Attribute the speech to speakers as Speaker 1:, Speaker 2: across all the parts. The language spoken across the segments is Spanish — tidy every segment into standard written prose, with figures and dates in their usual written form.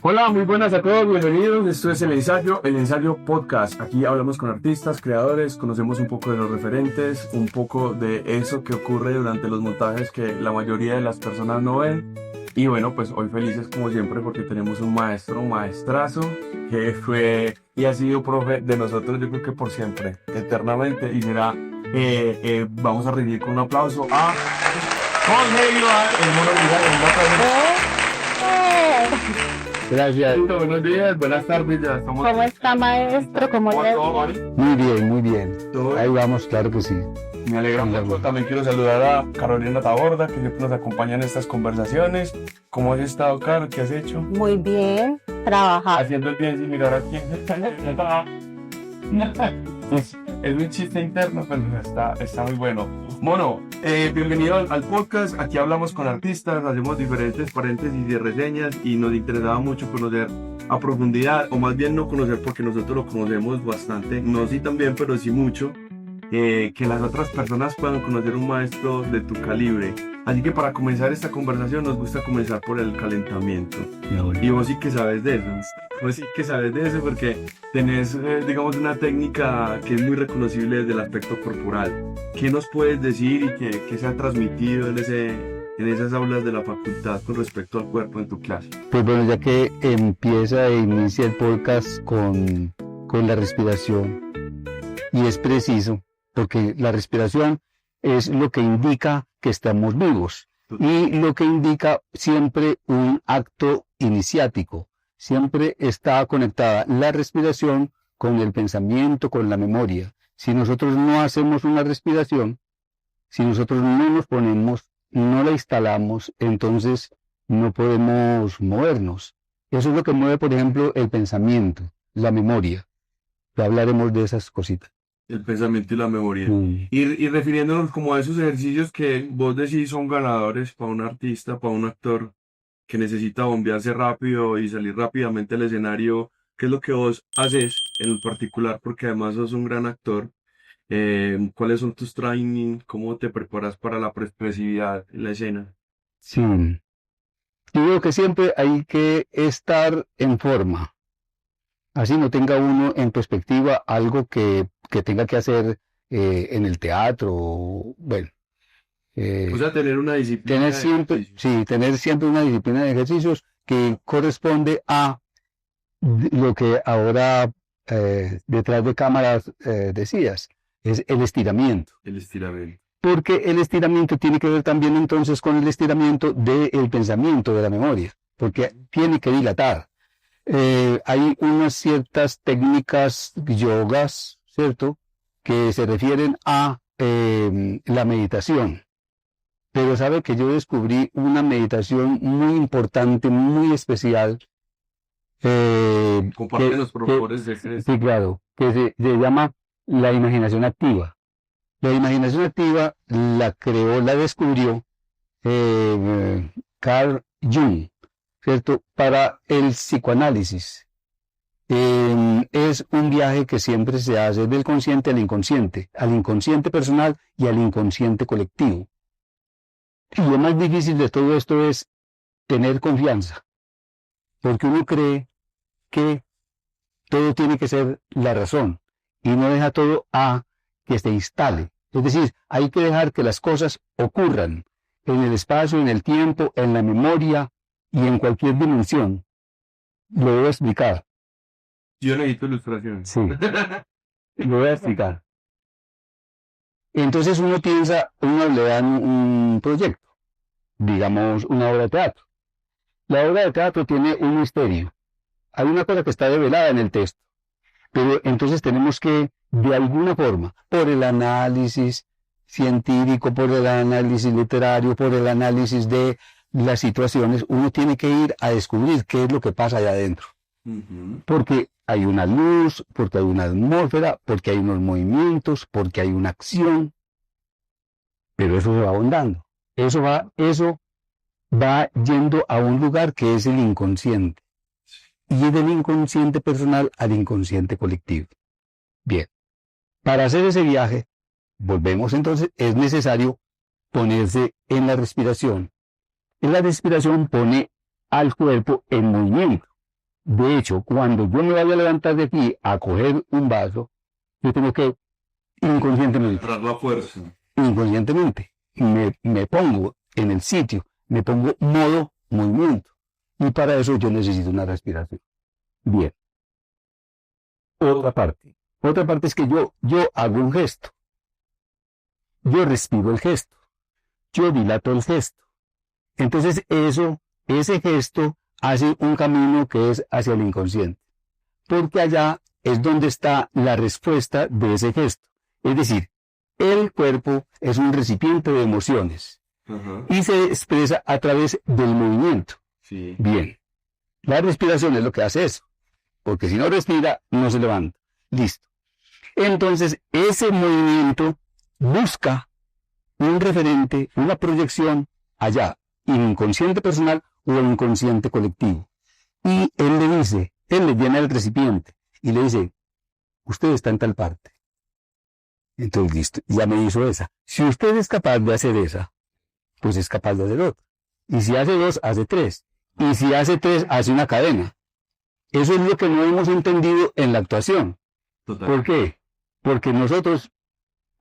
Speaker 1: Hola, muy buenas a todos, bienvenidos. Esto es el ensayo podcast. Aquí hablamos con artistas, creadores, conocemos un poco de los referentes, un poco de eso que ocurre durante los montajes que la mayoría de las personas no ven. Y bueno, pues hoy felices como siempre porque tenemos un maestro, un maestrazo, que fue y ha sido profe de nosotros, yo creo que por siempre, eternamente, y será, vamos a rendir con un aplauso a Jorge Iván, el mono Vidal, un aplauso. Gracias. Buenos días, buenas tardes, ya estamos.
Speaker 2: ¿Cómo está, maestro? ¿Cómo
Speaker 1: ¿Cómo
Speaker 2: le
Speaker 1: va todo,
Speaker 2: va?
Speaker 1: Mari?
Speaker 3: Muy bien, muy bien.
Speaker 1: ¿Todo bien?
Speaker 3: Ahí vamos, claro que sí.
Speaker 1: Me alegra mucho. También quiero saludar a Carolina Taborda, que siempre nos acompaña en estas conversaciones. ¿Cómo has estado, Caro? ¿Qué has hecho?
Speaker 2: Muy bien, trabajar.
Speaker 1: Haciendo el bien sin mirar a quién. Es un chiste interno, pero está muy bueno. Mono, bienvenido al podcast. Aquí hablamos con artistas, hacemos diferentes paréntesis y reseñas y nos interesaba mucho conocer a profundidad, o más bien no conocer porque nosotros lo conocemos bastante, no sí también, pero sí mucho, que las otras personas puedan conocer un maestro de tu calibre. Así que para comenzar esta conversación nos gusta comenzar por el calentamiento. Y vos sí que sabes de eso. Vos sí que sabes de eso porque tenés, digamos, una técnica que es muy reconocible desde el aspecto corporal. ¿Qué nos puedes decir y qué se ha transmitido en esas aulas de la facultad con respecto al cuerpo en tu clase?
Speaker 3: Pues bueno, ya que empieza e inicia el podcast con la respiración, y es preciso, porque la respiración es lo que indica que estamos vivos y lo que indica siempre un acto iniciático. Siempre está conectada la respiración con el pensamiento, con la memoria. Si nosotros no hacemos una respiración, si nosotros no nos ponemos, no la instalamos, entonces no podemos movernos. Eso es lo que mueve, por ejemplo, el pensamiento, la memoria. Ya hablaremos de esas cositas.
Speaker 1: El pensamiento y la memoria.
Speaker 3: Mm.
Speaker 1: Y refiriéndonos como a esos ejercicios que vos decís son ganadores para un artista, para un actor que necesita bombearse rápido y salir rápidamente al escenario, ¿qué es lo que vos haces en el particular? Porque además sos un gran actor. ¿Cuáles son tus training? ¿Cómo te preparas para la expresividad en la escena?
Speaker 3: Sí. Yo digo que siempre hay que estar en forma. Así no tenga uno en perspectiva algo que tenga que hacer en el teatro, bueno.
Speaker 1: O sea, tener una disciplina
Speaker 3: Tener
Speaker 1: de
Speaker 3: siempre,
Speaker 1: ejercicios.
Speaker 3: sí, tener siempre una disciplina de ejercicios que corresponde a lo que ahora detrás de cámaras decías, es el estiramiento.
Speaker 1: El estiramiento.
Speaker 3: Porque el estiramiento tiene que ver también entonces con el estiramiento del pensamiento, de la memoria, porque tiene que dilatar. Hay unas ciertas técnicas yogas, ¿cierto?, que se refieren a la meditación. Pero sabe que yo descubrí una meditación muy importante, muy especial.
Speaker 1: Compártenos, por favor, ese
Speaker 3: Sí, claro, que se llama la imaginación activa. La imaginación activa la creó, la descubrió Carl Jung, ¿cierto?, para el psicoanálisis. Es un viaje que siempre se hace del consciente al inconsciente personal y al inconsciente colectivo. Y lo más difícil de todo esto es tener confianza, porque uno cree que todo tiene que ser la razón y no deja todo a que se instale. Es decir, hay que dejar que las cosas ocurran en el espacio, en el tiempo, en la memoria y en cualquier dimensión. Lo voy a explicar.
Speaker 1: Yo necesito ilustraciones.
Speaker 3: Sí, lo voy a explicar. Entonces uno piensa, uno le dan un proyecto, digamos una obra de teatro. La obra de teatro tiene un misterio. Hay una cosa que está develada en el texto, pero entonces tenemos que, de alguna forma, por el análisis científico, por el análisis literario, por el análisis de las situaciones, uno tiene que ir a descubrir qué es lo que pasa allá adentro. Porque hay una luz, porque hay una atmósfera, porque hay unos movimientos, porque hay una acción, pero eso se va ahondando. Eso va yendo a un lugar que es el inconsciente. Y del inconsciente personal al inconsciente colectivo. Bien, para hacer ese viaje, volvemos entonces, es necesario ponerse en la respiración. En la respiración pone al cuerpo en movimiento. De hecho, cuando yo me vaya a levantar de aquí a coger un vaso, yo tengo que inconscientemente,
Speaker 1: Tras la fuerza.
Speaker 3: me pongo en el sitio, me pongo modo movimiento. Y para eso yo necesito una respiración. Bien. Otra parte. Otra parte es que yo hago un gesto. Yo respiro el gesto. Yo dilato el gesto. Entonces ese gesto hace un camino que es hacia el inconsciente. Porque allá es donde está la respuesta de ese gesto. Es decir, el cuerpo es un recipiente de emociones
Speaker 1: Ajá.
Speaker 3: y se expresa a través del movimiento.
Speaker 1: Sí.
Speaker 3: Bien. La respiración es lo que hace eso. Porque si no respira, no se levanta. Listo. Entonces, ese movimiento busca un referente, una proyección allá, inconsciente personal o inconsciente colectivo. Y él le llena el recipiente y le dice, usted está en tal parte. Entonces, listo, ya me hizo esa. Si usted es capaz de hacer esa, pues es capaz de hacer otra. Y si hace dos, hace tres. Y si hace tres, hace una cadena. Eso es lo que no hemos entendido en la actuación.
Speaker 1: Total.
Speaker 3: ¿Por qué? Porque nosotros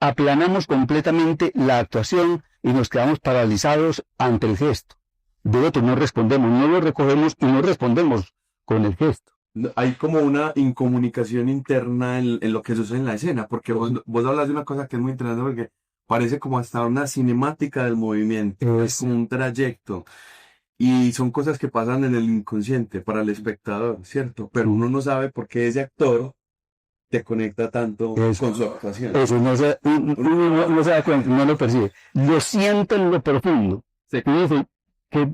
Speaker 3: aplanamos completamente la actuación y nos quedamos paralizados ante el gesto. De otro no respondemos, no lo recogemos y no respondemos con el gesto.
Speaker 1: Hay como una incomunicación interna en lo que sucede en la escena, porque vos hablas de una cosa que es muy interesante porque parece como hasta una cinemática del movimiento, es como un trayecto. Y son cosas que pasan en el inconsciente para el espectador, ¿cierto? Pero uno no sabe por qué ese actor te conecta tanto
Speaker 3: Eso.
Speaker 1: con su actuación.
Speaker 3: Eso uno no se da cuenta, no lo percibe. Lo siento en lo profundo.
Speaker 1: Sí.
Speaker 3: Y dice,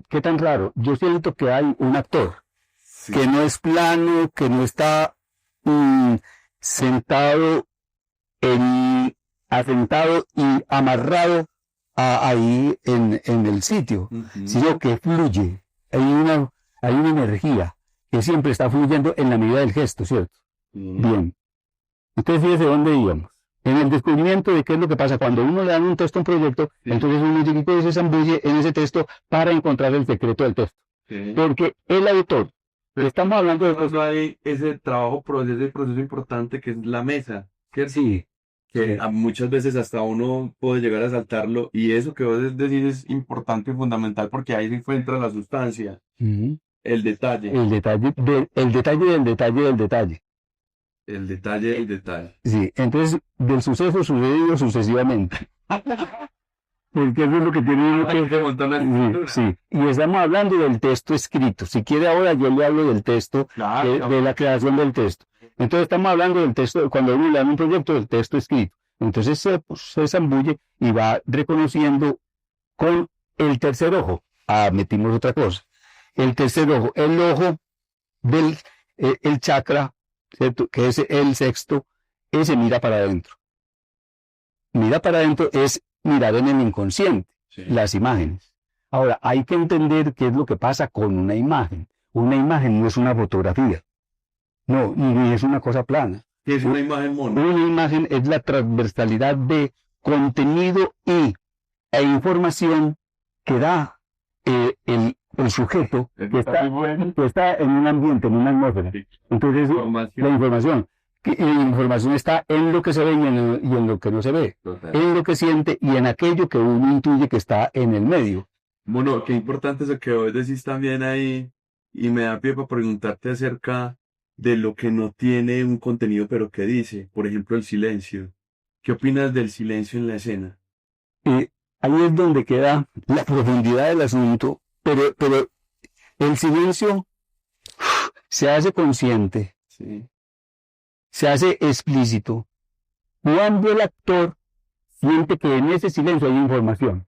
Speaker 3: ¿qué tan raro? Yo siento que hay un actor
Speaker 1: Sí.
Speaker 3: que no es plano, que no está sentado, asentado y amarrado ahí en el sitio,
Speaker 1: Ujú.
Speaker 3: sino que fluye. Hay una energía que siempre está fluyendo en la medida del gesto, ¿cierto?
Speaker 1: Sí.
Speaker 3: Bien. Entonces, fíjese dónde íbamos. En el descubrimiento de qué es lo que pasa cuando uno le dan un texto a un proyecto,
Speaker 1: Sí.
Speaker 3: entonces uno chiquito se zambulle en ese texto para encontrar el secreto del texto.
Speaker 1: Sí.
Speaker 3: Porque el autor,
Speaker 1: Pero
Speaker 3: estamos hablando de...
Speaker 1: Entonces hay ese proceso importante que es la mesa, ¿cierto?
Speaker 3: Sí,
Speaker 1: Que
Speaker 3: sí.
Speaker 1: muchas veces hasta uno puede llegar a saltarlo y eso que vos decís es importante y fundamental porque ahí se encuentra la sustancia,
Speaker 3: Ujú.
Speaker 1: el detalle,
Speaker 3: El detalle del detalle del detalle del detalle.
Speaker 1: el detalle, el detalle.
Speaker 3: Sí, entonces del suceso sucedido sucesivamente. Porque eso es lo que tiene uno
Speaker 1: Hay
Speaker 3: que...
Speaker 1: que montar la escritura.
Speaker 3: Sí, sí. Y estamos hablando del texto escrito. Si quiere ahora yo le hablo del texto,
Speaker 1: Claro,
Speaker 3: de la creación del texto. Entonces estamos hablando del texto, cuando uno le da un proyecto, del texto escrito. Entonces se zambulle y va reconociendo con el tercer ojo. Ah, metimos otra cosa. El tercer ojo, el ojo del el chakra, ¿cierto? Que es el sexto, ese mira para adentro. Mira para adentro es mirar en el inconsciente,
Speaker 1: sí.
Speaker 3: las imágenes. Ahora, hay que entender qué es lo que pasa con una imagen. Una imagen no es una fotografía. No, ni es una cosa plana.
Speaker 1: Que es una imagen mono.
Speaker 3: Una imagen es la transversalidad de contenido e información que da el sujeto que está en un ambiente, en una atmósfera.
Speaker 1: Sí.
Speaker 3: Entonces,
Speaker 1: Información.
Speaker 3: la información. La información está en lo que se ve y en lo que no se ve.
Speaker 1: Total.
Speaker 3: En lo que siente y en aquello que uno intuye que está en el medio.
Speaker 1: Bueno, qué importante eso que vos decís también ahí y me da pie para preguntarte acerca de lo que no tiene un contenido pero que dice, por ejemplo, el silencio. ¿Qué opinas del silencio en la escena?
Speaker 3: Ahí es donde queda la profundidad del asunto, pero el silencio se hace consciente,
Speaker 1: Sí.
Speaker 3: se hace explícito, cuando el actor siente que en ese silencio hay información.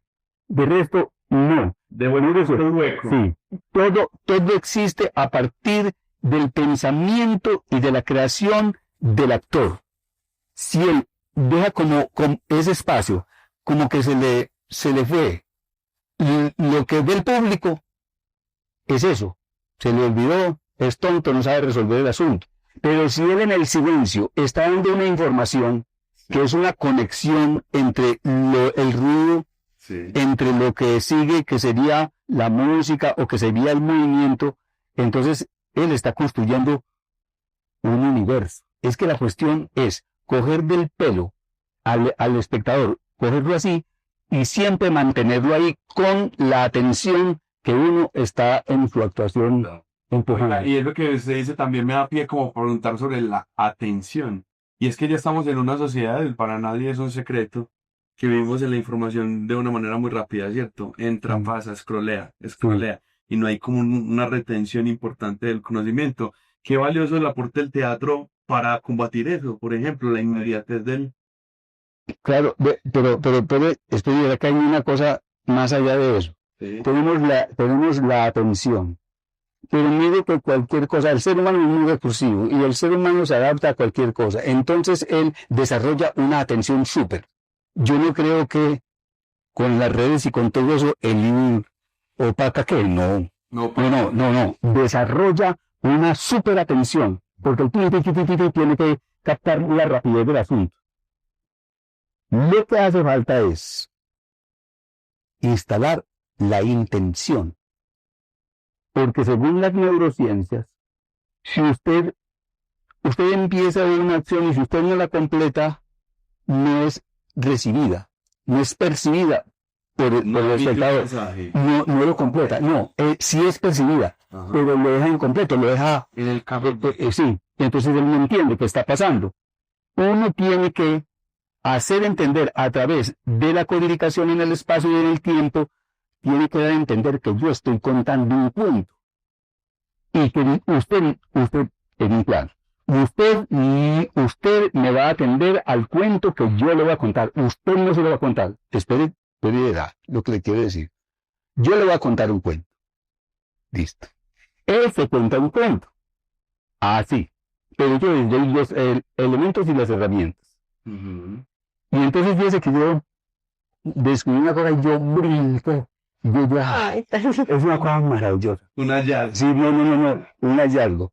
Speaker 3: De resto, no.
Speaker 1: De bueno, eso es hueco.
Speaker 3: Sí, todo existe a partir del pensamiento y de la creación del actor. Si él deja como ese espacio, como que se le fue, y lo que ve el público es eso, se le olvidó, es tonto, no sabe resolver el asunto. Pero si él en el silencio está dando una información que es una conexión entre el ruido,
Speaker 1: Sí.
Speaker 3: entre lo que sigue, que sería la música o que sería el movimiento, entonces él está construyendo un universo. Es que la cuestión es coger del pelo al espectador, cogerlo así y siempre mantenerlo ahí con la atención que uno está en su actuación empujando.
Speaker 1: Oiga, y es lo que usted dice, también me da pie como preguntar sobre la atención. Y es que ya estamos en una sociedad, para nadie es un secreto, que vivimos en la información de una manera muy rápida, ¿cierto? Entra, pasa, escrolea, y no hay como una retención importante del conocimiento. Qué valioso el aporte del teatro para combatir eso, por ejemplo, la inmediatez del...
Speaker 3: Claro, pero espera, acá hay una cosa más allá de eso.
Speaker 1: Sí.
Speaker 3: Tenemos la atención. Pero mire que cualquier cosa, el ser humano es muy recursivo y el ser humano se adapta a cualquier cosa. Entonces él desarrolla una atención súper. Yo no creo que con las redes y con todo eso el opaca que no. No. Desarrolla una súper atención porque el tiene que captar la rapidez del asunto. Lo que hace falta es instalar la intención. Porque según las neurociencias, si usted empieza a ver una acción y si usted no la completa, no es recibida, no es percibida por el espectador. No lo completa, sí es percibida, pero lo deja incompleto, lo deja
Speaker 1: en el campo.
Speaker 3: Sí, entonces él no entiende qué está pasando. Uno tiene que hacer entender a través de la codificación en el espacio y en el tiempo, tiene que dar a entender que yo estoy contando un cuento. Y que usted en un plan. Usted me va a atender al cuento que yo le voy a contar. Usted no se lo va a contar. Espere, lo que le quiero decir. Yo le voy a contar un cuento. Listo. Él se cuenta un cuento. Así. Pero yo les doy los elementos y las herramientas.
Speaker 1: Uh-huh.
Speaker 3: Y entonces fíjese que yo descubrí una cosa y yo brinco. Es una cosa maravillosa.
Speaker 1: Un hallazgo.
Speaker 3: Sí, no, un hallazgo.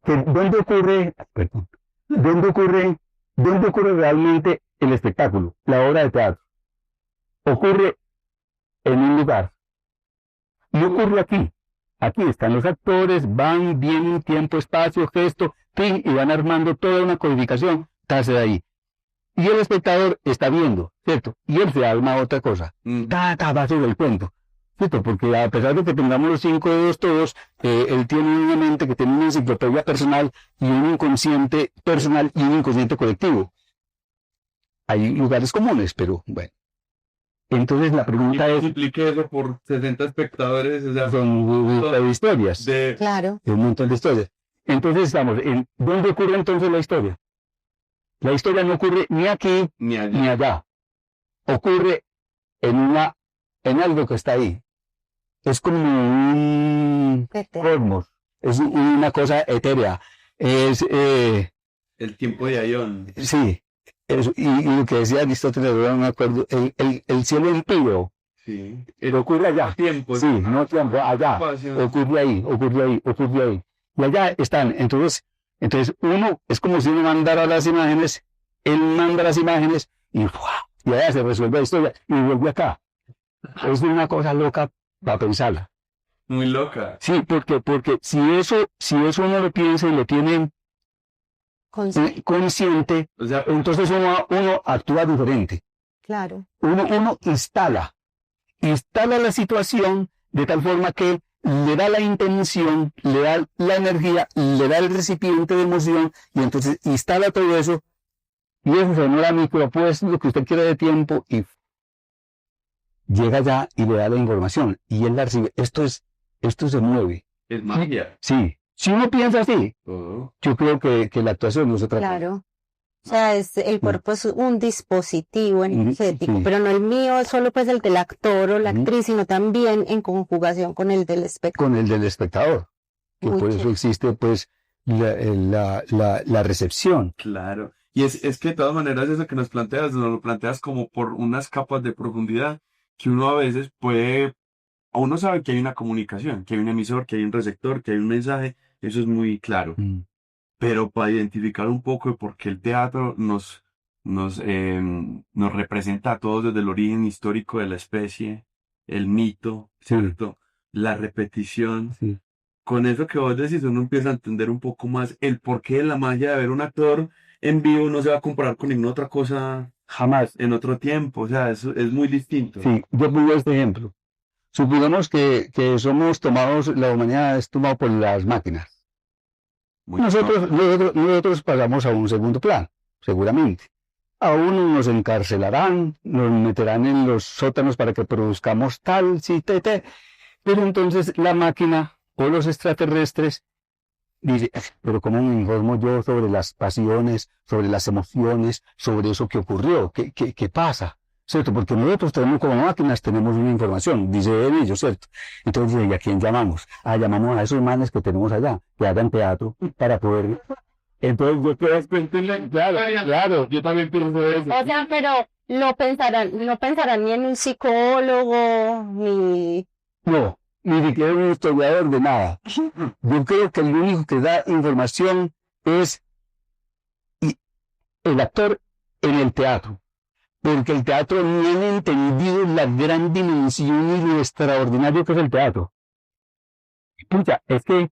Speaker 3: ¿Dónde ocurre realmente el espectáculo, la obra de teatro? Ocurre en un lugar. No ocurre aquí. Aquí están los actores, van, vienen, tiempo, espacio, gesto, fin, y van armando toda una codificación, tace de ahí. Y el espectador está viendo, ¿cierto? Y él se arma otra cosa. Va sobre el cuento. ¿Cierto? Porque a pesar de que tengamos los 5 dedos todos, él tiene una mente que tiene una enciclopedia personal y un inconsciente personal y un inconsciente colectivo. Hay lugares comunes, pero bueno. Entonces la pregunta es...
Speaker 1: Multiplique eso por 60 espectadores, o sea...
Speaker 3: Son un montón de historias.
Speaker 2: Claro.
Speaker 3: Un montón de historias. Entonces estamos en... ¿Dónde ocurre entonces la historia? La historia no ocurre ni aquí ni allá. Ocurre en algo que está ahí. Es como un cosmos, es una cosa etérea, es...
Speaker 1: el tiempo de Aion.
Speaker 3: Sí, y lo que decía Aristóteles, no me acuerdo, el cielo empíreo,
Speaker 1: sí.
Speaker 3: Ocurre allá,
Speaker 1: Tiempo.
Speaker 3: Sí, no tiempo, allá, ocurre ahí, y allá están, entonces uno, es como si uno mandara las imágenes, él manda las imágenes, y allá se resuelve la historia, y vuelve acá. Es una cosa loca para pensarla.
Speaker 1: Muy loca.
Speaker 3: Sí, porque si eso uno lo piensa y lo tiene consciente,
Speaker 1: o sea,
Speaker 3: entonces uno actúa diferente.
Speaker 2: Claro.
Speaker 3: Uno instala la situación de tal forma que le da la intención, le da la energía, le da el recipiente de emoción, y entonces instala todo eso, y eso se genera micropuestos, lo que usted quiera de tiempo, y llega allá y le da la información, y él la recibe. Esto se mueve.
Speaker 1: Es magia.
Speaker 3: Sí. Si uno piensa así, yo creo que la actuación no es otra cosa.
Speaker 2: Claro. O sea, el cuerpo es un dispositivo energético, pero no el mío, solo pues el del actor o la actriz, sino también en conjugación con el del espectador.
Speaker 3: Con el del espectador. Que por eso existe pues la recepción.
Speaker 1: Claro. Y es que de todas maneras eso que nos lo planteas como por unas capas de profundidad que uno a veces uno sabe que hay una comunicación, que hay un emisor, que hay un receptor, que hay un mensaje, eso es muy claro. Pero para identificar un poco de por qué el teatro nos representa a todos desde el origen histórico de la especie, el mito, ¿cierto? La repetición.
Speaker 3: Sí.
Speaker 1: con eso que vos decís, uno empieza a entender un poco más el porqué de la magia de ver un actor en vivo no se va a comparar con ninguna otra cosa
Speaker 3: Jamás.
Speaker 1: en otro tiempo, o sea, es muy distinto.
Speaker 3: Sí, yo pongo este ejemplo. Supongamos que somos tomados, la humanidad es tomada por las máquinas.
Speaker 1: Muy
Speaker 3: Nosotros pasamos a un segundo plano, seguramente. A uno nos encarcelarán, nos meterán en los sótanos para que produzcamos tal, sí, pero entonces la máquina o los extraterrestres dice, pero ¿cómo me informo yo sobre las pasiones, sobre las emociones, sobre eso que ocurrió? ¿Qué pasa? ¿Cierto? Porque nosotros tenemos como máquinas, tenemos una información, dice ellos, ¿cierto? Entonces, ¿y a quién llamamos? Llamamos a esos manes que tenemos allá, que hagan teatro, para poder... Entonces, yo claro, yo también pienso eso.
Speaker 2: O sea, pero no pensarán ni en un psicólogo, ni...
Speaker 3: No, ni siquiera un historiador de nada. Yo creo que el único que da información es el actor en el teatro. Porque el teatro no han entendido la gran dimensión y lo extraordinario que es el teatro. Pucha, es que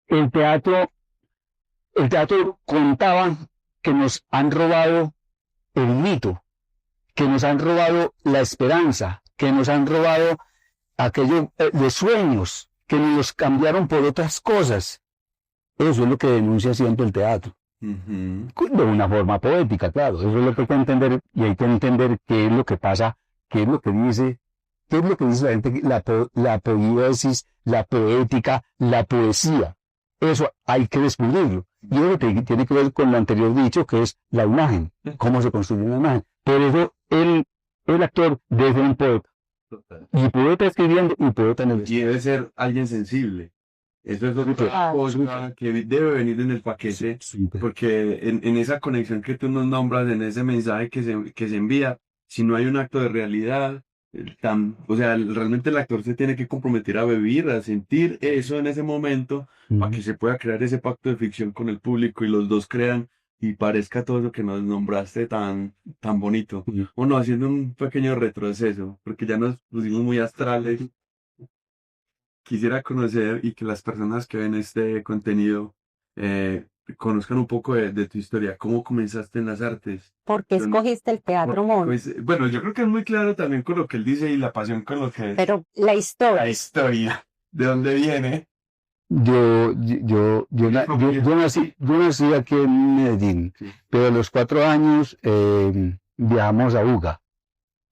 Speaker 3: el teatro contaba que nos han robado el mito, que nos han robado la esperanza, que nos han robado aquello de sueños, que nos los cambiaron por otras cosas. Eso es lo que denuncia siempre el teatro. De una forma poética, claro. Eso es lo que hay que entender, y hay que entender qué es lo que pasa, qué es lo que dice la gente, la poiesis, la poética, la poesía. Eso hay que descubrirlo. Y eso tiene que ver con lo anterior dicho, que es la imagen, cómo se construye una imagen. Por eso el actor debe ser un poeta.
Speaker 1: Total.
Speaker 3: Y poeta escribiendo y poeta en el
Speaker 1: Y debe ser alguien sensible. Eso es otra cosa que debe venir en el paquete, porque en esa conexión que tú nos nombras, en ese mensaje que se envía, si no hay un acto de realidad, o sea, realmente el actor se tiene que comprometer a vivir, a sentir eso en ese momento, para que se pueda crear ese pacto de ficción con el público y los dos crean y parezca todo lo que nos nombraste tan bonito. Bueno, haciendo un pequeño retroceso, porque ya nos pusimos muy astrales. Quisiera conocer y que las personas que ven este contenido conozcan un poco de tu historia. ¿Cómo comenzaste en las artes?
Speaker 2: ¿Por qué escogiste el teatro, Mon?
Speaker 1: Pues, bueno, yo creo que es muy claro también con lo que él dice y la pasión con lo que es
Speaker 2: Pero la historia.
Speaker 1: la historia. ¿De dónde viene?
Speaker 3: Yo nací aquí en Medellín,
Speaker 1: Sí.
Speaker 3: pero a los 4 años viajamos a Buga,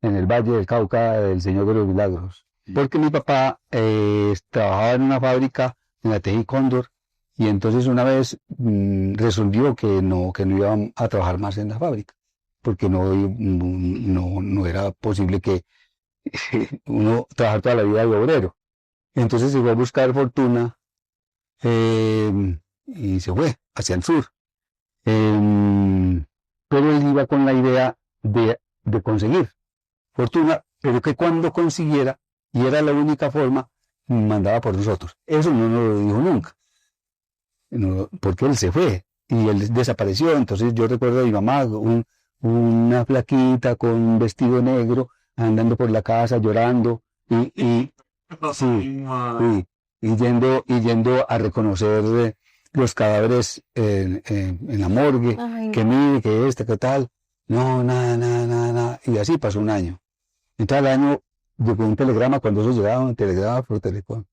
Speaker 3: en el Valle del Cauca del Señor de los Milagros,
Speaker 1: Sí.
Speaker 3: porque mi papá trabajaba en una fábrica en la Teji Cóndor, y entonces una vez resolvió que no iba a trabajar más en la fábrica, porque no era posible que uno trabajara toda la vida de obrero. Entonces se fue a buscar fortuna y se fue hacia el sur. Pero él iba con la idea de conseguir fortuna, pero que cuando consiguiera, y era la única forma, mandaba por nosotros. Eso no nos lo dijo nunca, porque él se fue y él desapareció. Entonces yo recuerdo a mi mamá, una flaquita con un vestido negro, andando por la casa llorando, y yendo a reconocer los cadáveres en la morgue.
Speaker 2: Ay,
Speaker 3: Que mire, que que tal. No, nada. Y así pasó un año. Entonces al año llegó un telegrama, cuando eso llegaba, un telegrama por teléfono.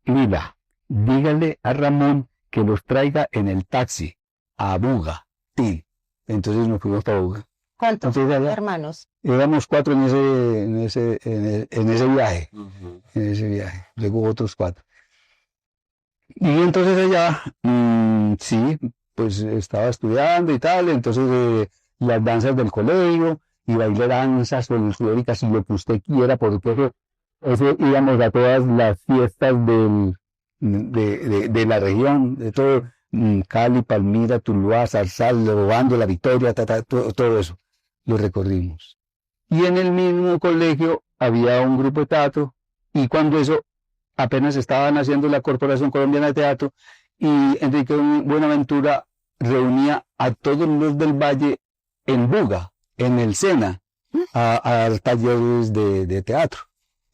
Speaker 3: Lila, dígale a Ramón que los traiga en el taxi a Buga. Entonces nos fuimos para Buga.
Speaker 2: ¿cuántos
Speaker 3: Entonces allá
Speaker 2: hermanos?
Speaker 3: éramos 4 en ese viaje.
Speaker 1: Ujú.
Speaker 3: En ese viaje. Luego otros 4. Y entonces allá, sí, pues estaba estudiando y tal, entonces las danzas del colegio, y bailé danzas folclóricas y lo que usted quiera, porque eso íbamos a todas las fiestas de la región, de todo, Cali, Palmira, Tuluá, Zarzal, Obando, La Victoria, todo eso, lo recorrimos. Y en el mismo colegio había un grupo de teatro, y cuando eso apenas estaban haciendo la Corporación Colombiana de Teatro, y Enrique Buenaventura reunía a todos los del Valle en Buga, en el SENA, a talleres de teatro.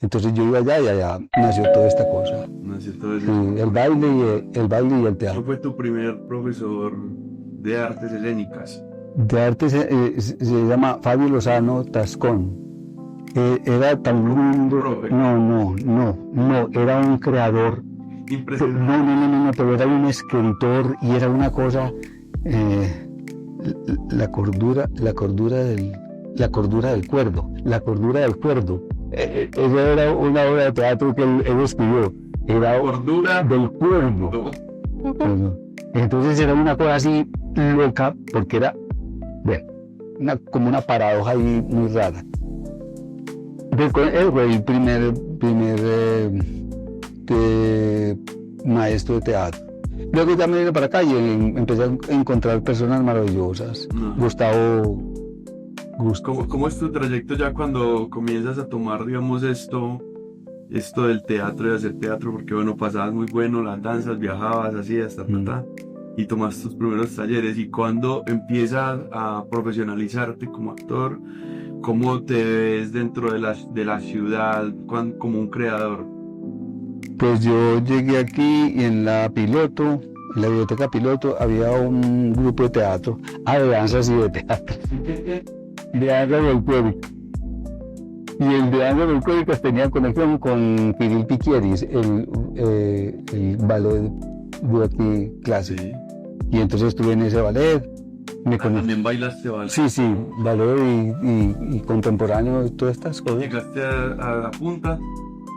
Speaker 3: Entonces yo iba allá y allá nació toda esta cosa.
Speaker 1: Nació todo eso.
Speaker 3: Sí, el baile y el
Speaker 1: ¿Quién
Speaker 3: teatro.
Speaker 1: fue tu primer profesor de artes escénicas?
Speaker 3: De arte se llama Fabio Lozano Tascón. Era también...
Speaker 1: Profe.
Speaker 3: No, era un creador.
Speaker 1: Impresionante.
Speaker 3: No, pero era un escritor y era una cosa... la cordura del cuerdo. Esa era una obra de teatro que él escribió. Era
Speaker 1: Cordura
Speaker 3: del cuerdo. Entonces era una cosa así loca, porque era, bueno, como una paradoja ahí muy rara. Él fue el primer maestro de teatro. Luego ya me vine para acá y empecé a encontrar personas maravillosas. Gustavo.
Speaker 1: ¿Cómo es tu trayecto ya cuando comienzas a tomar, digamos, esto del teatro y hacer teatro? Porque, bueno, pasabas muy bueno las danzas, viajabas, hacías, y tomas tus primeros talleres. Y cuando empiezas a profesionalizarte como actor, ¿cómo te ves dentro de la ciudad como un creador?
Speaker 3: Pues yo llegué aquí y en la biblioteca Piloto, había un grupo de teatro, de danzas y de teatro, de danzas folclóricas. Y el de danzas folclóricas tenía conexión con Kirill Piquieris, el ballet de aquí clásico.
Speaker 1: Sí.
Speaker 3: Y entonces estuve en ese ballet.
Speaker 1: ¿También bailaste ballet?
Speaker 3: Sí, ballet y contemporáneo y todas estas cosas.
Speaker 1: ¿Llegaste a la punta?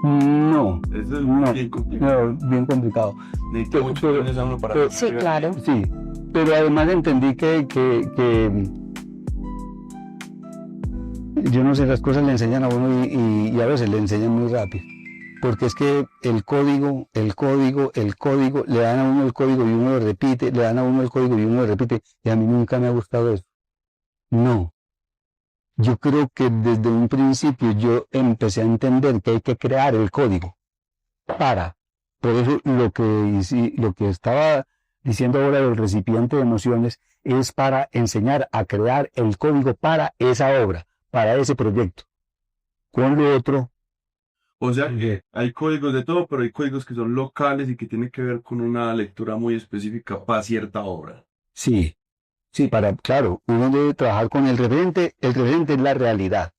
Speaker 3: No.
Speaker 1: Eso es bien complicado.
Speaker 3: No, bien complicado.
Speaker 1: Necesito mucho años a uno para...
Speaker 2: Sí, claro.
Speaker 3: Sí, pero además entendí que yo no sé, las cosas le enseñan a uno y a veces le enseñan muy rápido. Porque es que el código, le dan a uno el código y uno lo repite, le dan a uno el código y uno lo repite, y a mí nunca me ha gustado eso. No. Yo creo que desde un principio yo empecé a entender que hay que crear el código por eso lo que estaba diciendo ahora del recipiente de emociones es para enseñar a crear el código para esa obra, para ese proyecto. Con lo otro...
Speaker 1: O sea que hay códigos de todo, pero hay códigos que son locales y que tienen que ver con una lectura muy específica para cierta obra.
Speaker 3: Sí, claro, uno debe trabajar con el referente es la realidad,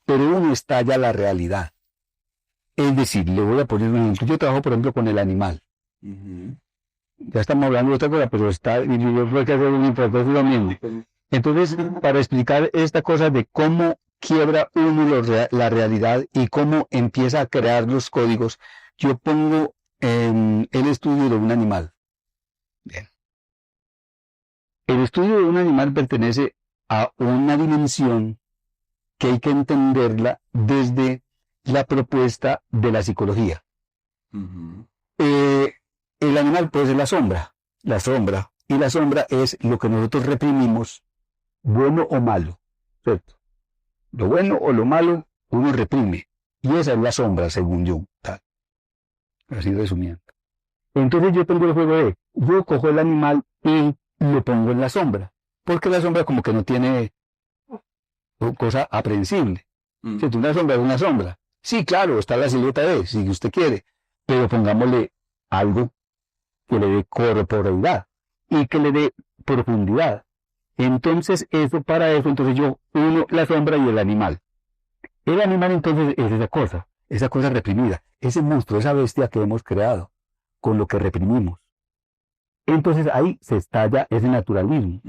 Speaker 3: pero uno estalla la realidad. Es decir, le voy a poner un ejemplo, yo trabajo por ejemplo con el animal. Ya estamos hablando de otra cosa, pero yo creo que hacer un importante lo mismo. Entonces, para explicar esta cosa de cómo quiebra uno la realidad y cómo empieza a crear los códigos, yo pongo el estudio de un animal. Bien. El estudio de un animal pertenece a una dimensión que hay que entenderla desde la propuesta de la psicología. El animal puede ser la sombra, y la sombra es lo que nosotros reprimimos, bueno o malo, ¿cierto? Lo bueno o lo malo uno reprime, y esa es la sombra según Jung, tal. Así resumiendo. Entonces yo tengo el juego de, yo cojo el animal y lo pongo en la sombra, porque la sombra como que no tiene cosa aprehensible. ¿Cierto? Una sombra es una sombra. Sí, claro, está la silueta de, si usted quiere, pero pongámosle algo que le dé corporeidad y que le dé profundidad. Entonces, entonces yo uno la sombra y el animal. El animal entonces es esa cosa reprimida, ese monstruo, esa bestia que hemos creado, con lo que reprimimos. Entonces ahí se estalla ese naturalismo.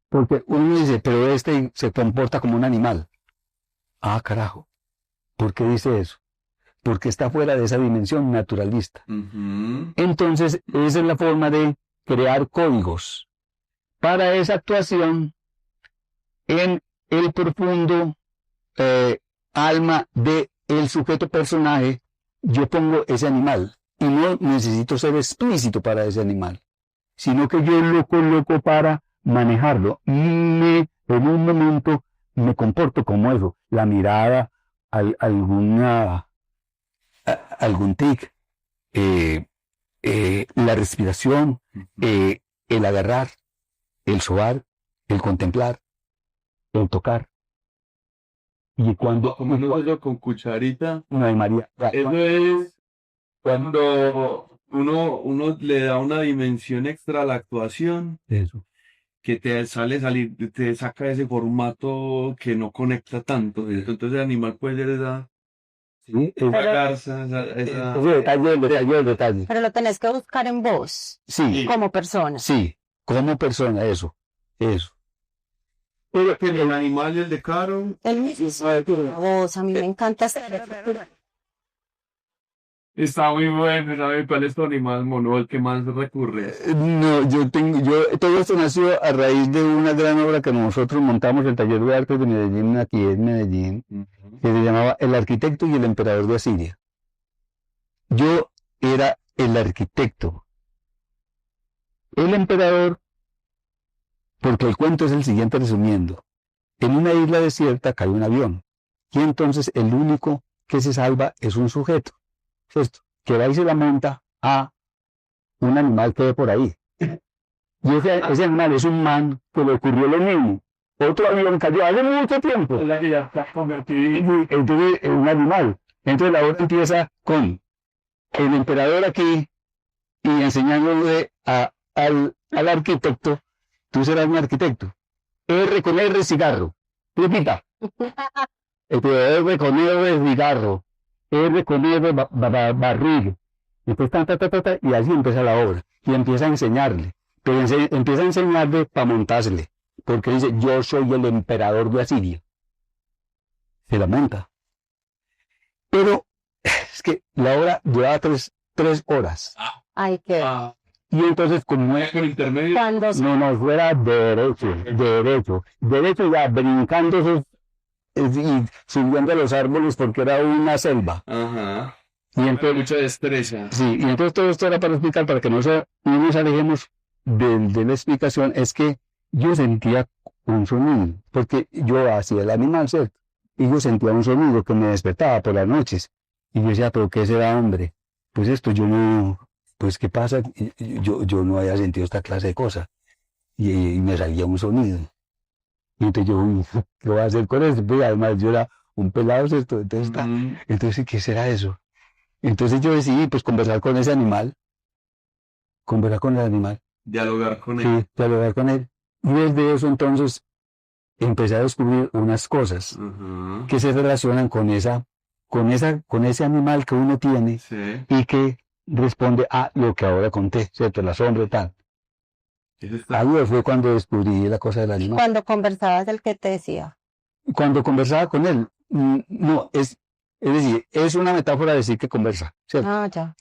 Speaker 3: Porque uno dice, pero este se comporta como un animal. Ah, carajo. ¿Por qué dice eso? Porque está fuera de esa dimensión naturalista. Entonces, esa es la forma de crear códigos para esa actuación en el profundo alma del sujeto personaje. Yo pongo ese animal y no necesito ser explícito para ese animal, sino que yo lo coloco para manejarlo. En un momento me comporto como eso, la mirada, algún tic, la respiración, el agarrar, el sobar, el contemplar. el tocar. Y cuando...
Speaker 1: Como no con cucharita.
Speaker 3: No hay María.
Speaker 1: Eso es cuando uno le da una dimensión extra a la actuación,
Speaker 3: Eso.
Speaker 1: que te saca ese formato que no conecta tanto. Entonces el animal puede ser
Speaker 3: Sí,
Speaker 1: esa
Speaker 2: Pero-
Speaker 1: garza, esa...
Speaker 3: ese detalle, el detalle.
Speaker 2: Pero lo tenés que buscar en vos,
Speaker 3: Sí,
Speaker 2: como persona.
Speaker 3: sí, como persona, eso.
Speaker 1: Pero que el animal y el de Caro
Speaker 2: El mismo vos, a mí me encanta hacer.
Speaker 1: está muy bueno. ¿Sabe cuál es tu animal mono, el que más recurre?
Speaker 3: No, todo esto nació a raíz de una gran obra que nosotros montamos en el Taller de Artes de Medellín, aquí en Medellín, que se llamaba El Arquitecto y el Emperador de Asiria. Yo era el arquitecto. El emperador, porque el cuento es el siguiente resumiendo. En una isla desierta cae un avión, y entonces el único que se salva es un sujeto, ¿cierto? Que va y se la monta a un animal que ve por ahí. Y ese animal es un man que le ocurrió lo mismo. Otro avión cayó hace mucho tiempo.
Speaker 1: Es la que ya está convertido.
Speaker 3: Entonces, es un animal. Entonces la obra empieza con el emperador aquí y enseñándole al arquitecto, tú serás un arquitecto. R con R cigarro. Repita. R con R cigarro. R con R barril. Después y así empieza la obra. Y empieza a enseñarle. Pero empieza a enseñarle para montársele. Porque dice, yo soy el emperador de Asiria. Se la monta. Pero es que la obra duraba tres horas.
Speaker 2: Ay, qué.
Speaker 3: Y entonces, como
Speaker 1: Por intermedio.
Speaker 2: Cuando
Speaker 3: no fuera derecho ya brincando y subiendo a los árboles porque era una selva.
Speaker 1: Ajá.
Speaker 3: Y
Speaker 1: Pero
Speaker 3: entonces,
Speaker 1: mucha destreza.
Speaker 3: sí, y entonces todo esto era para explicar, para que no nos alejemos de la explicación, es que yo sentía un sonido, porque yo hacía el animal, ¿cierto? Y yo sentía un sonido que me despertaba por las noches. Y yo decía, ¿pero qué será, hombre? Pues esto yo no, pues ¿qué pasa? Yo no había sentido esta clase de cosas. Y me salía un sonido. Y entonces yo, uy, ¿qué voy a hacer con esto? Pues además yo era un pelado, ¿cierto? Entonces, ¿qué será eso? Entonces yo decidí, pues, conversar con ese animal. Conversar con el animal.
Speaker 1: Dialogar con él.
Speaker 3: Sí, dialogar con él. Y desde eso entonces empecé a descubrir unas cosas
Speaker 1: Ajá.
Speaker 3: que se relacionan con ese animal que uno tiene
Speaker 1: Sí.
Speaker 3: y que responde a lo que ahora conté, ¿cierto? La sombra y tal.
Speaker 1: Eso está.
Speaker 3: Ahí fue cuando descubrí la cosa del animal.
Speaker 2: cuando conversabas, el que te decía.
Speaker 3: Cuando conversaba con él, no, es decir, es una metáfora decir que conversa, ¿cierto?
Speaker 2: Ah, ya.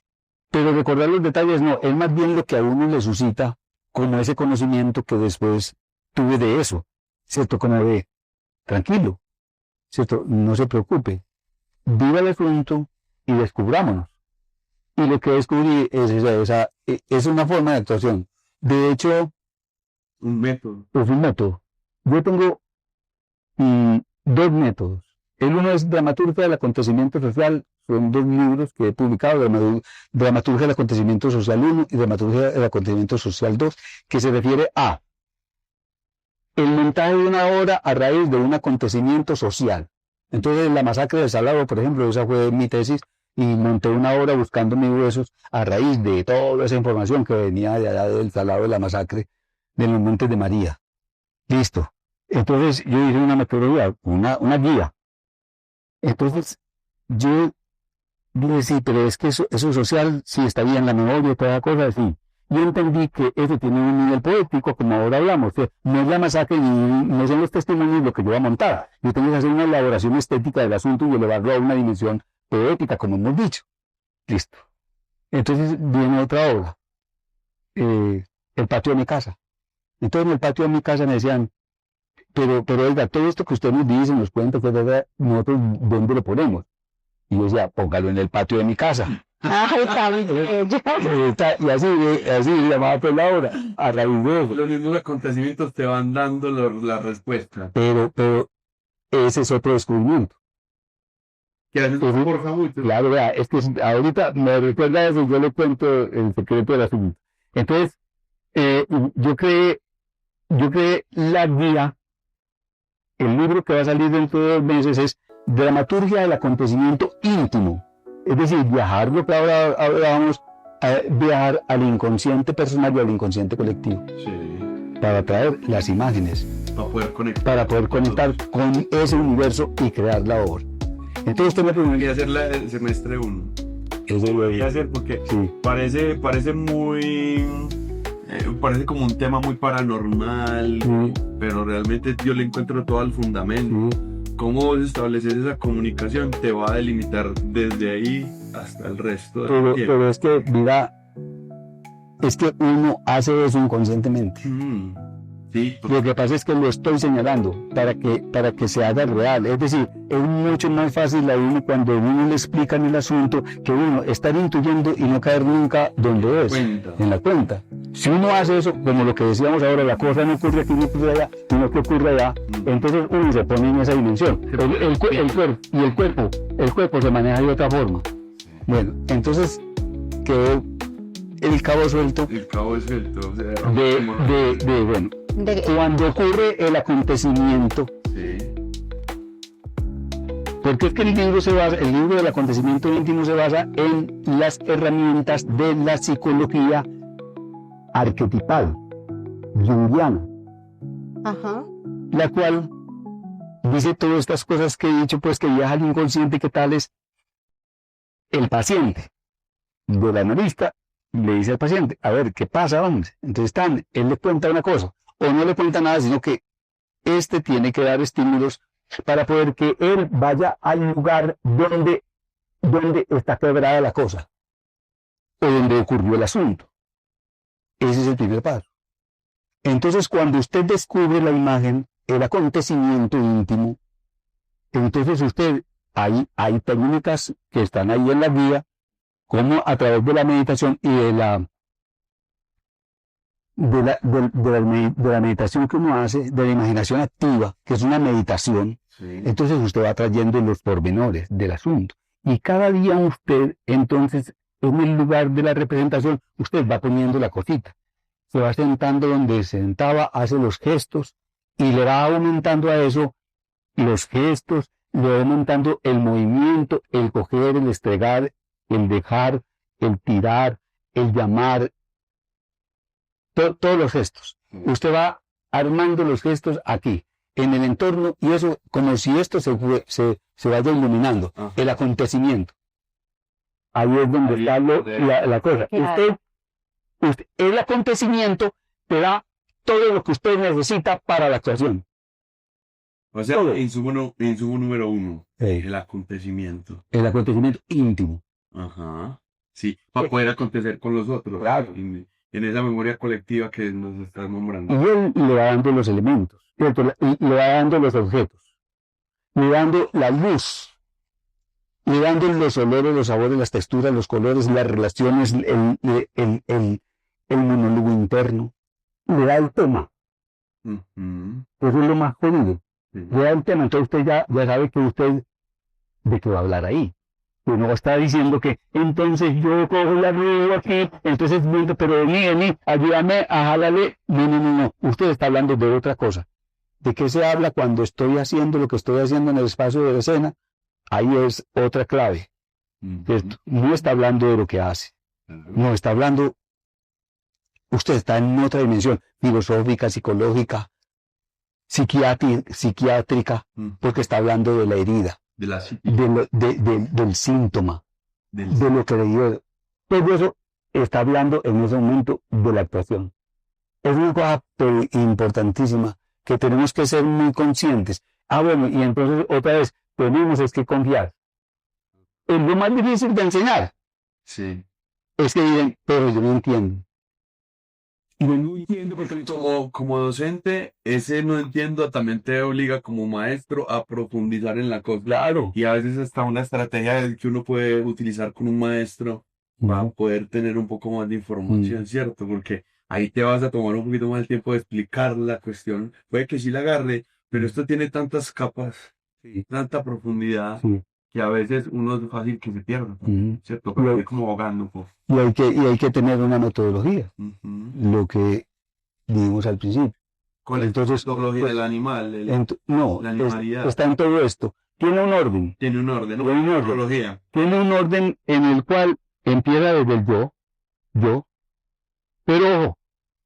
Speaker 3: Pero recordar los detalles no, es más bien lo que a uno le suscita como ese conocimiento que después tuve de eso, ¿cierto? Como de, tranquilo, ¿cierto? No se preocupe, viva el asunto y descubrámonos. Y lo que descubrí es una forma de actuación. De hecho,
Speaker 1: Un método.
Speaker 3: es un método. Yo tengo dos métodos. El uno es Dramaturgia del Acontecimiento Social, son dos libros que he publicado, Dramaturgia del Acontecimiento Social 1 y Dramaturgia del Acontecimiento Social 2, que se refiere a el montaje de una obra a raíz de un acontecimiento social. Entonces, la masacre de Salado, por ejemplo, esa fue mi tesis, y monté una obra buscando mis huesos a raíz de toda esa información que venía de allá del Salado de la masacre de los Montes de María. Listo. Entonces, yo hice una metodología, una guía. Entonces, yo dije, sí, pero es que eso social, sí está bien, la memoria y toda la cosa, sí. Yo entendí que eso tiene un nivel poético, como ahora hablamos, que no es la masacre ni no son los testimonios lo que yo voy a montar. Yo tengo que hacer una elaboración estética del asunto y elevarlo a una dimensión poética, como hemos dicho. Listo. Entonces viene otra obra, el patio de mi casa. Entonces en el patio de mi casa me decían, pero oiga, todo esto que usted nos dice, nos cuenta, nosotros, ¿dónde lo ponemos? Y yo decía, póngalo en el patio de mi casa.
Speaker 2: Ay, está bello.
Speaker 3: Y así llamaba pues la obra, a raíz de eso.
Speaker 1: Los mismos acontecimientos te van dando la respuesta.
Speaker 3: Pero ese es otro descubrimiento.
Speaker 1: Que a veces
Speaker 3: Ujú.
Speaker 1: forja mucho.
Speaker 3: Claro, vea, es que ahorita me recuerda eso, yo le cuento el secreto del asunto. Entonces, yo creé la guía el libro que va a salir dentro de 2 meses es Dramaturgia del acontecimiento íntimo. Es decir, viajar, lo que ahora hablábamos, viajar al inconsciente personal y al inconsciente colectivo.
Speaker 1: Sí.
Speaker 3: Para traer las imágenes. Para poder conectar con ese universo y crear la obra. Entonces usted me pregunta.
Speaker 1: Voy a hacer el semestre 1.
Speaker 3: Eso
Speaker 1: lo voy a hacer porque
Speaker 3: sí.
Speaker 1: parece muy... parece como un tema muy paranormal, pero realmente yo le encuentro todo el fundamento. Cómo vos estableces esa comunicación te va a delimitar desde ahí hasta el resto del tiempo.
Speaker 3: Pero es que, mira, es que uno hace eso inconscientemente.
Speaker 1: Sí,
Speaker 3: lo que pasa es que lo estoy señalando para que se haga real. Es decir, es mucho más fácil a uno cuando uno le explican el asunto que uno estar intuyendo y no caer nunca donde es, en la cuenta. Si uno hace eso, como lo que decíamos ahora, la cosa no ocurre aquí, no ocurre allá, sino que ocurre allá, entonces uno se pone en esa dimensión. El cuerpo se maneja de otra forma. Bueno, entonces quedó el cabo suelto.
Speaker 1: El cabo suelto, o sea,
Speaker 3: bueno. Cuando ocurre el acontecimiento,
Speaker 1: sí.
Speaker 3: Porque es que el libro del acontecimiento íntimo se basa en las herramientas de la psicología arquetipal, junguiana, la cual dice todas estas cosas que he dicho, pues que viaja al inconsciente, que tal es el paciente del analista, le dice al paciente, a ver, ¿qué pasa, hombre? Entonces él le cuenta una cosa, o no le cuenta nada, sino que tiene que dar estímulos para poder que él vaya al lugar donde está quebrada la cosa, o donde ocurrió el asunto. Ese es el primer paso. Entonces, cuando usted descubre la imagen, el acontecimiento íntimo, entonces hay técnicas que están ahí en la guía, como a través de la meditación y de la meditación que uno hace, de la imaginación activa, que es una meditación,
Speaker 1: sí.
Speaker 3: Entonces usted va trayendo los pormenores del asunto. Y cada día usted, entonces, en el lugar de la representación, usted va poniendo la cosita. Se va sentando donde se sentaba, hace los gestos, y le va aumentando a eso los gestos, le va aumentando el movimiento, el coger, el estregar, el dejar, el tirar, el llamar, todos los gestos. Usted va armando los gestos aquí, en el entorno, y eso como si esto se vaya iluminando, el acontecimiento. Ahí es donde está la cosa. El acontecimiento te da todo lo que usted necesita para la actuación.
Speaker 1: O sea, insumo número 1, el acontecimiento.
Speaker 3: El acontecimiento íntimo.
Speaker 1: Ajá. Sí, para poder acontecer con los otros.
Speaker 3: Claro.
Speaker 1: En esa memoria colectiva que nos estás nombrando.
Speaker 3: Y él le va dando los elementos, ¿cierto? Le va dando los objetos, le va dando la luz, le va dando los olores, los sabores, las texturas, los colores, las relaciones, el monólogo interno, le da el tema. Eso es lo más jodido. Le da el tema, entonces usted ya sabe que usted de qué va a hablar ahí. Uno está diciendo que entonces yo cojo la rueda aquí, entonces pero de mí, ayúdame a jalarle. No. Usted está hablando de otra cosa. ¿De qué se habla cuando estoy haciendo lo que estoy haciendo en el espacio de la escena? Ahí es otra clave. No está hablando de lo que hace. No está hablando. Usted está en otra dimensión, filosófica, psicológica, psiquiátrica, porque está hablando de la herida. Del síntoma, de lo que le dio. Todo eso está hablando en ese momento de la actuación. Es una cosa importantísima que tenemos que ser muy conscientes. Bueno, y entonces otra vez tenemos que confiar. Es lo más difícil de enseñar.
Speaker 1: Sí.
Speaker 3: Es que dicen, pero yo no entiendo.
Speaker 1: Y no entiendo porque como docente, ese no entiendo también te obliga como maestro a profundizar en la cosa.
Speaker 3: Claro.
Speaker 1: Y a veces hasta una estrategia que uno puede utilizar con un maestro para poder tener un poco más de información, ¿cierto? Porque ahí te vas a tomar un poquito más el tiempo de explicar la cuestión. Puede que sí la agarre, pero esto tiene tantas capas, tanta profundidad, que a veces uno es fácil que se pierda, ¿cierto? Pero es como ahogando un poco.
Speaker 3: Y hay que tener una metodología, lo que dijimos al principio.
Speaker 1: Con
Speaker 3: Entonces,
Speaker 1: psicología del animal,
Speaker 3: no,
Speaker 1: la animalidad.
Speaker 3: está en todo esto. Tiene un orden.
Speaker 1: Tiene un orden,
Speaker 3: Tiene un orden.
Speaker 1: psicología.
Speaker 3: Tiene un orden en el cual empieza desde el yo, pero ojo,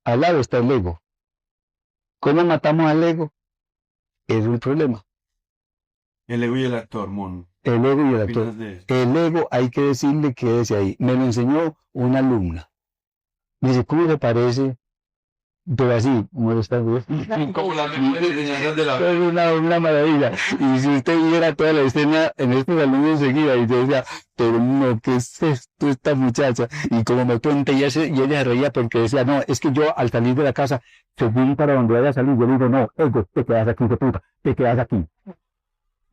Speaker 3: al lado está el ego. ¿Cómo matamos al ego? Es un problema.
Speaker 1: El ego y el actor, mono.
Speaker 3: El ego y el
Speaker 1: ¿Qué
Speaker 3: actor.
Speaker 1: opinas de eso?
Speaker 3: El ego hay que decirle que quédese ahí. Me lo enseñó una alumna. Me dice, ¿cómo le parece? Pero así, como lo está viendo.
Speaker 1: Como las mejores enseñanzas de la vida.
Speaker 3: Es una maravilla. Y si usted viera toda la escena en este salón enseguida, y yo decía, pero no, ¿qué es esto, esta muchacha? Y como me cuenta, y ella se reía porque decía, no, es que yo al salir de la casa, según para donde vaya a salir, yo le digo, no, ego, te quedas aquí, de puta, te quedas aquí.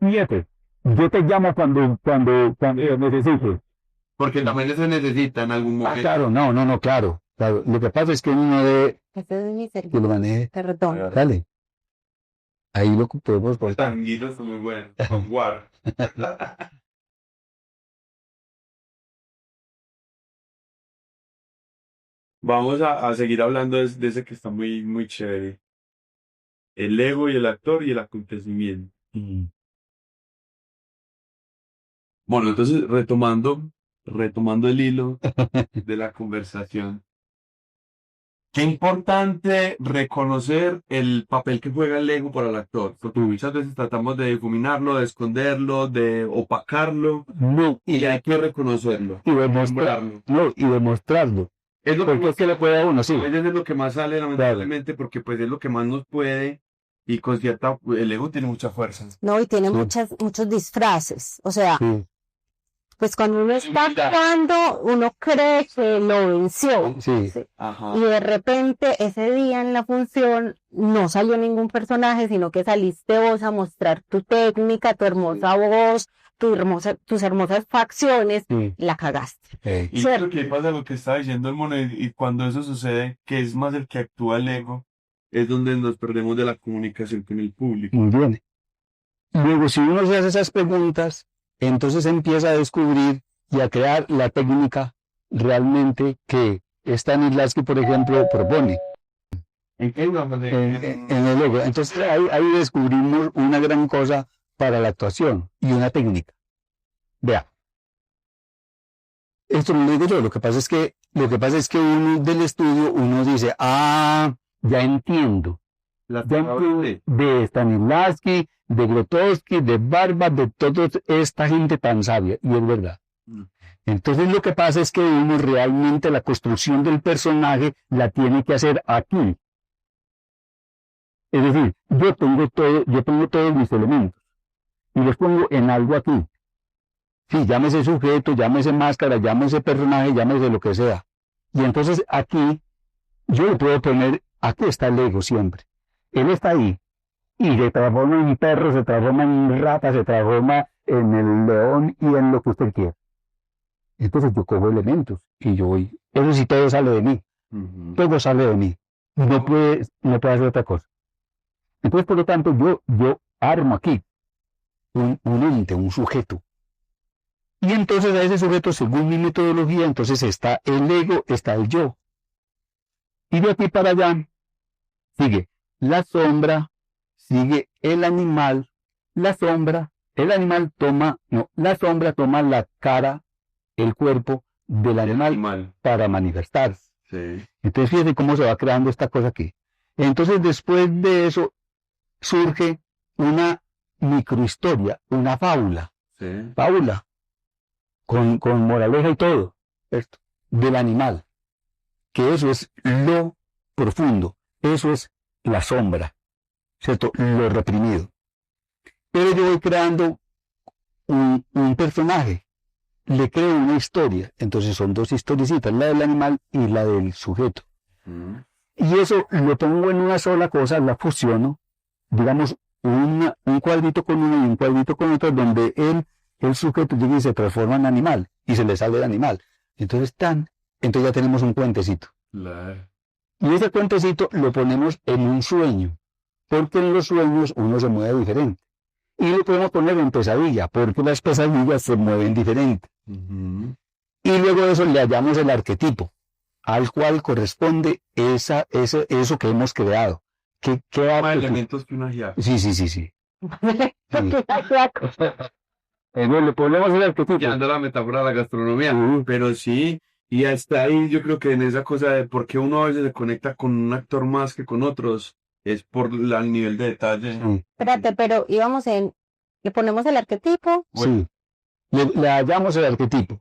Speaker 3: Fíjate, yo te llamo cuando necesites.
Speaker 1: Porque también se necesita en algún momento.
Speaker 3: Claro, no, claro. Lo que pasa es que uno debe
Speaker 2: Ese es mi
Speaker 3: que
Speaker 2: servicio.
Speaker 3: lo maneje.
Speaker 2: Perdón.
Speaker 3: Dale. Ahí lo podemos
Speaker 1: Los tanguitos son muy buenos. Con guar. Vamos a seguir hablando de ese que está muy, muy chévere. El ego y el actor y el acontecimiento. Bueno, entonces retomando el hilo de la conversación. Qué importante reconocer el papel que juega el ego para el actor, porque muchas veces tratamos de difuminarlo, de esconderlo, de opacarlo,
Speaker 3: No,
Speaker 1: y hay que reconocerlo.
Speaker 3: y demostrarlo. No, y demostrarlo.
Speaker 1: Es lo que
Speaker 3: Porque
Speaker 1: más,
Speaker 3: es que le puede a uno, sí.
Speaker 1: a veces es lo que más sale lamentablemente, porque pues es lo que más nos puede, y con cierta, el ego tiene mucha fuerza.
Speaker 2: No, y tiene
Speaker 3: Sí.
Speaker 2: muchos disfraces. O sea,
Speaker 3: Sí,
Speaker 2: pues cuando uno está
Speaker 1: Mira.
Speaker 2: actuando, uno cree que lo venció.
Speaker 3: sí.
Speaker 2: Sí.
Speaker 1: Ajá.
Speaker 2: Y de repente ese día en la función no salió ningún personaje, sino que saliste vos a mostrar tu técnica, tu hermosa voz, tus hermosas facciones,
Speaker 3: Sí.
Speaker 2: la cagaste.
Speaker 1: Y
Speaker 2: Cierto.
Speaker 1: lo que pasa, lo que está diciendo el mono, y cuando eso sucede, que es más el que actúa el ego, es donde nos perdemos de la comunicación con el público.
Speaker 3: Muy bien. Luego, si uno se hace esas preguntas, entonces empieza a descubrir y a crear la técnica realmente que Stanislavski, por ejemplo, propone
Speaker 1: ¿En qué íbamos?
Speaker 3: en el ego. Entonces ahí descubrimos una gran cosa para la actuación y una técnica. Vea. Esto no lo digo yo, lo que pasa es que uno del estudio, uno dice, ya entiendo.
Speaker 1: La
Speaker 3: Ya entiendo de Stanislavski, de Grotowski, de Barba, de toda esta gente tan sabia, y es verdad.
Speaker 1: Mm.
Speaker 3: Entonces lo que pasa es que uno realmente la construcción del personaje la tiene que hacer aquí. Es decir, yo pongo todos mis elementos y los pongo en algo aquí. Sí, llámese sujeto, llámese máscara, llámese personaje, llámese lo que sea. Y entonces aquí yo le puedo poner, aquí está el ego siempre. Él está ahí y se transforma en perro, se transforma en rata, se transforma en el león y en lo que usted quiera. Entonces yo cojo elementos y yo voy. Eso sí, todo sale de mí.
Speaker 1: Ujú.
Speaker 3: Todo sale de mí. No puede hacer otra cosa. Entonces, por lo tanto, yo armo aquí un ente, un sujeto. Y entonces a ese sujeto, según mi metodología, entonces está el ego, está el yo. Y de aquí para allá sigue la sombra, sigue el animal, la sombra toma la cara, el cuerpo del animal para manifestarse.
Speaker 1: Sí.
Speaker 3: Entonces fíjate cómo se va creando esta cosa aquí. Entonces después de eso surge una microhistoria, una fábula,
Speaker 1: Sí.
Speaker 3: con moraleja y todo, esto, del animal, que eso es lo profundo, eso es la sombra, ¿cierto? Lo reprimido. Pero yo voy creando un personaje, le creo una historia, entonces son dos historiecitas, la del animal y la del sujeto.
Speaker 1: Mm.
Speaker 3: Y eso lo pongo en una sola cosa, la fusiono, digamos, un cuadrito con uno y un cuadrito con otro, donde el sujeto llega y se transforma en animal, y se le sale el animal. Entonces ya tenemos un cuentecito.
Speaker 1: Claro.
Speaker 3: Y ese cuentecito lo ponemos en un sueño, porque en los sueños uno se mueve diferente. Y lo podemos poner en pesadilla, porque las pesadillas se mueven diferente.
Speaker 1: Ujú.
Speaker 3: Y luego de eso le hallamos el arquetipo, al cual corresponde eso que hemos creado, ¿qué
Speaker 1: Más
Speaker 3: acto?
Speaker 1: elementos que un ajiaco.
Speaker 3: Sí. Sí. Le ponemos el arquetipo.
Speaker 1: Llevando la metáfora a la gastronomía,
Speaker 3: Sí.
Speaker 1: pero sí, y hasta ahí yo creo que en esa cosa de por qué uno a veces se conecta con un actor más que con otros, es por el nivel de detalle.
Speaker 3: Sí.
Speaker 2: Espérate, pero íbamos le ponemos el arquetipo.
Speaker 3: Sí. Le hallamos el arquetipo.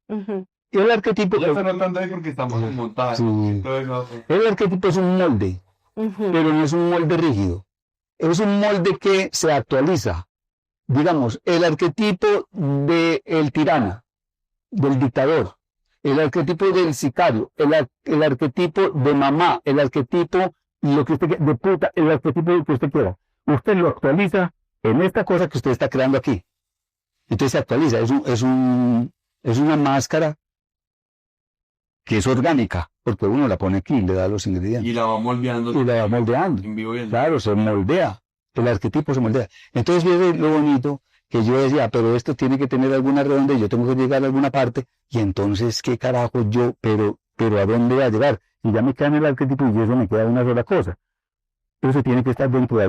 Speaker 2: Ujú.
Speaker 3: Y el arquetipo,
Speaker 1: Ya está notando ahí porque estamos en montaje.
Speaker 3: Sí.
Speaker 1: Todo eso.
Speaker 3: el arquetipo es un molde,
Speaker 2: Ujú.
Speaker 3: pero no es un molde rígido. Es un molde que se actualiza. Digamos, el arquetipo del tirano, del dictador, el arquetipo del sicario, el arquetipo de mamá, el arquetipo lo que usted de puta, el arquetipo que usted quiera. Usted lo actualiza en esta cosa que usted está creando aquí. Entonces se actualiza, es una máscara que es orgánica, porque uno la pone aquí, le da los ingredientes
Speaker 1: Y la va moldeando
Speaker 3: y la va moldeando.
Speaker 1: en vivo y en
Speaker 3: Claro, se moldea, el arquetipo se moldea. Entonces viene lo bonito que yo decía, pero esto tiene que tener alguna redonda y yo tengo que llegar a alguna parte, y entonces, ¿qué carajo yo, pero a dónde voy a llegar? Y ya me queda en el arquetipo y eso me queda una sola cosa. Eso tiene que estar dentro de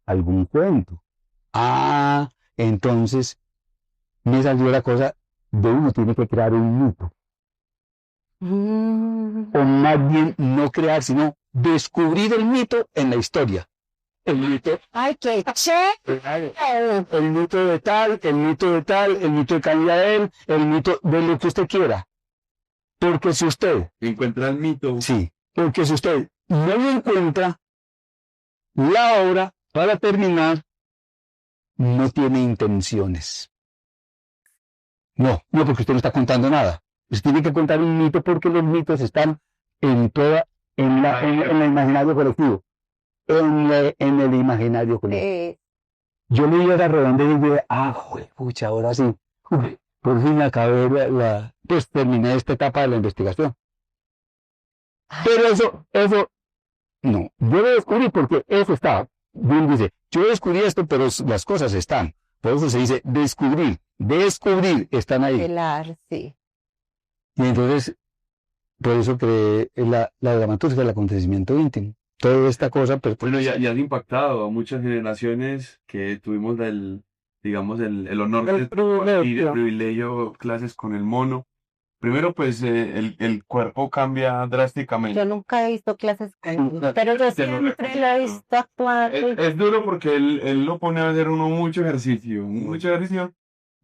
Speaker 3: algún cuento. Ah, entonces me salió la cosa de uno tiene que crear un mito.
Speaker 2: Mm.
Speaker 3: O más bien no crear, sino descubrir el mito en la historia. El mito,
Speaker 2: Ay, qué chévere.
Speaker 3: el mito de tal, el mito de tal, el mito de Candiael, el mito de lo que usted quiera. Porque si usted,
Speaker 1: encuentra el mito.
Speaker 3: sí, porque si usted no lo encuentra, la obra, para terminar, no tiene intenciones. No, porque usted no está contando nada. Usted tiene que contar un mito porque los mitos están en el imaginario colectivo. En el imaginario colectivo. Yo leí esa redonda y dije, pucha, ahora sí. Por fin acabé pues terminé esta etapa de la investigación. Pero eso, no. Yo lo descubrí porque eso está. Bien dice, yo descubrí esto, pero las cosas están. Por eso se dice descubrir, están ahí.
Speaker 2: Velar, sí.
Speaker 3: Y entonces, por eso creé la dramaturgia, el acontecimiento íntimo. Toda esta cosa, pero
Speaker 1: Bueno, ya has impactado a muchas generaciones que tuvimos el honor
Speaker 3: El
Speaker 1: de compartir el privilegio clases con el mono. Primero, pues el cuerpo cambia drásticamente.
Speaker 2: Yo nunca he visto clases con él, pero yo
Speaker 1: Te lo
Speaker 2: siempre lo he visto actuar.
Speaker 1: Es duro porque él lo pone a hacer uno mucho ejercicio,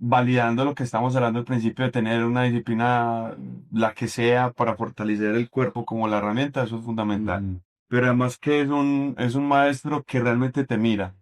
Speaker 1: validando lo que estamos hablando al principio de tener una disciplina, la que sea, para fortalecer el cuerpo como la herramienta, eso es fundamental. Pero además que es un maestro que realmente te mira,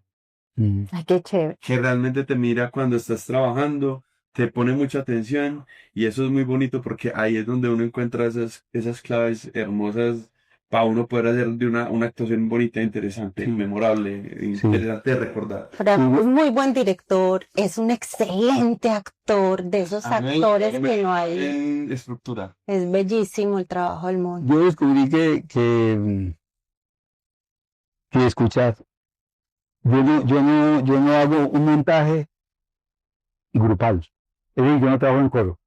Speaker 2: Ay, qué chévere.
Speaker 1: que realmente te mira cuando estás trabajando, te pone mucha atención y eso es muy bonito porque ahí es donde uno encuentra esas claves hermosas para uno poder hacer de una actuación bonita, interesante, memorable, interesante de recordar.
Speaker 2: Pero es muy buen director, es un excelente actor, de esos actores que no hay.
Speaker 1: En estructura.
Speaker 2: Es bellísimo el trabajo del mono.
Speaker 3: yo descubrí que escuchar. Yo no hago un montaje grupal. Es decir, yo no trabajo en coro.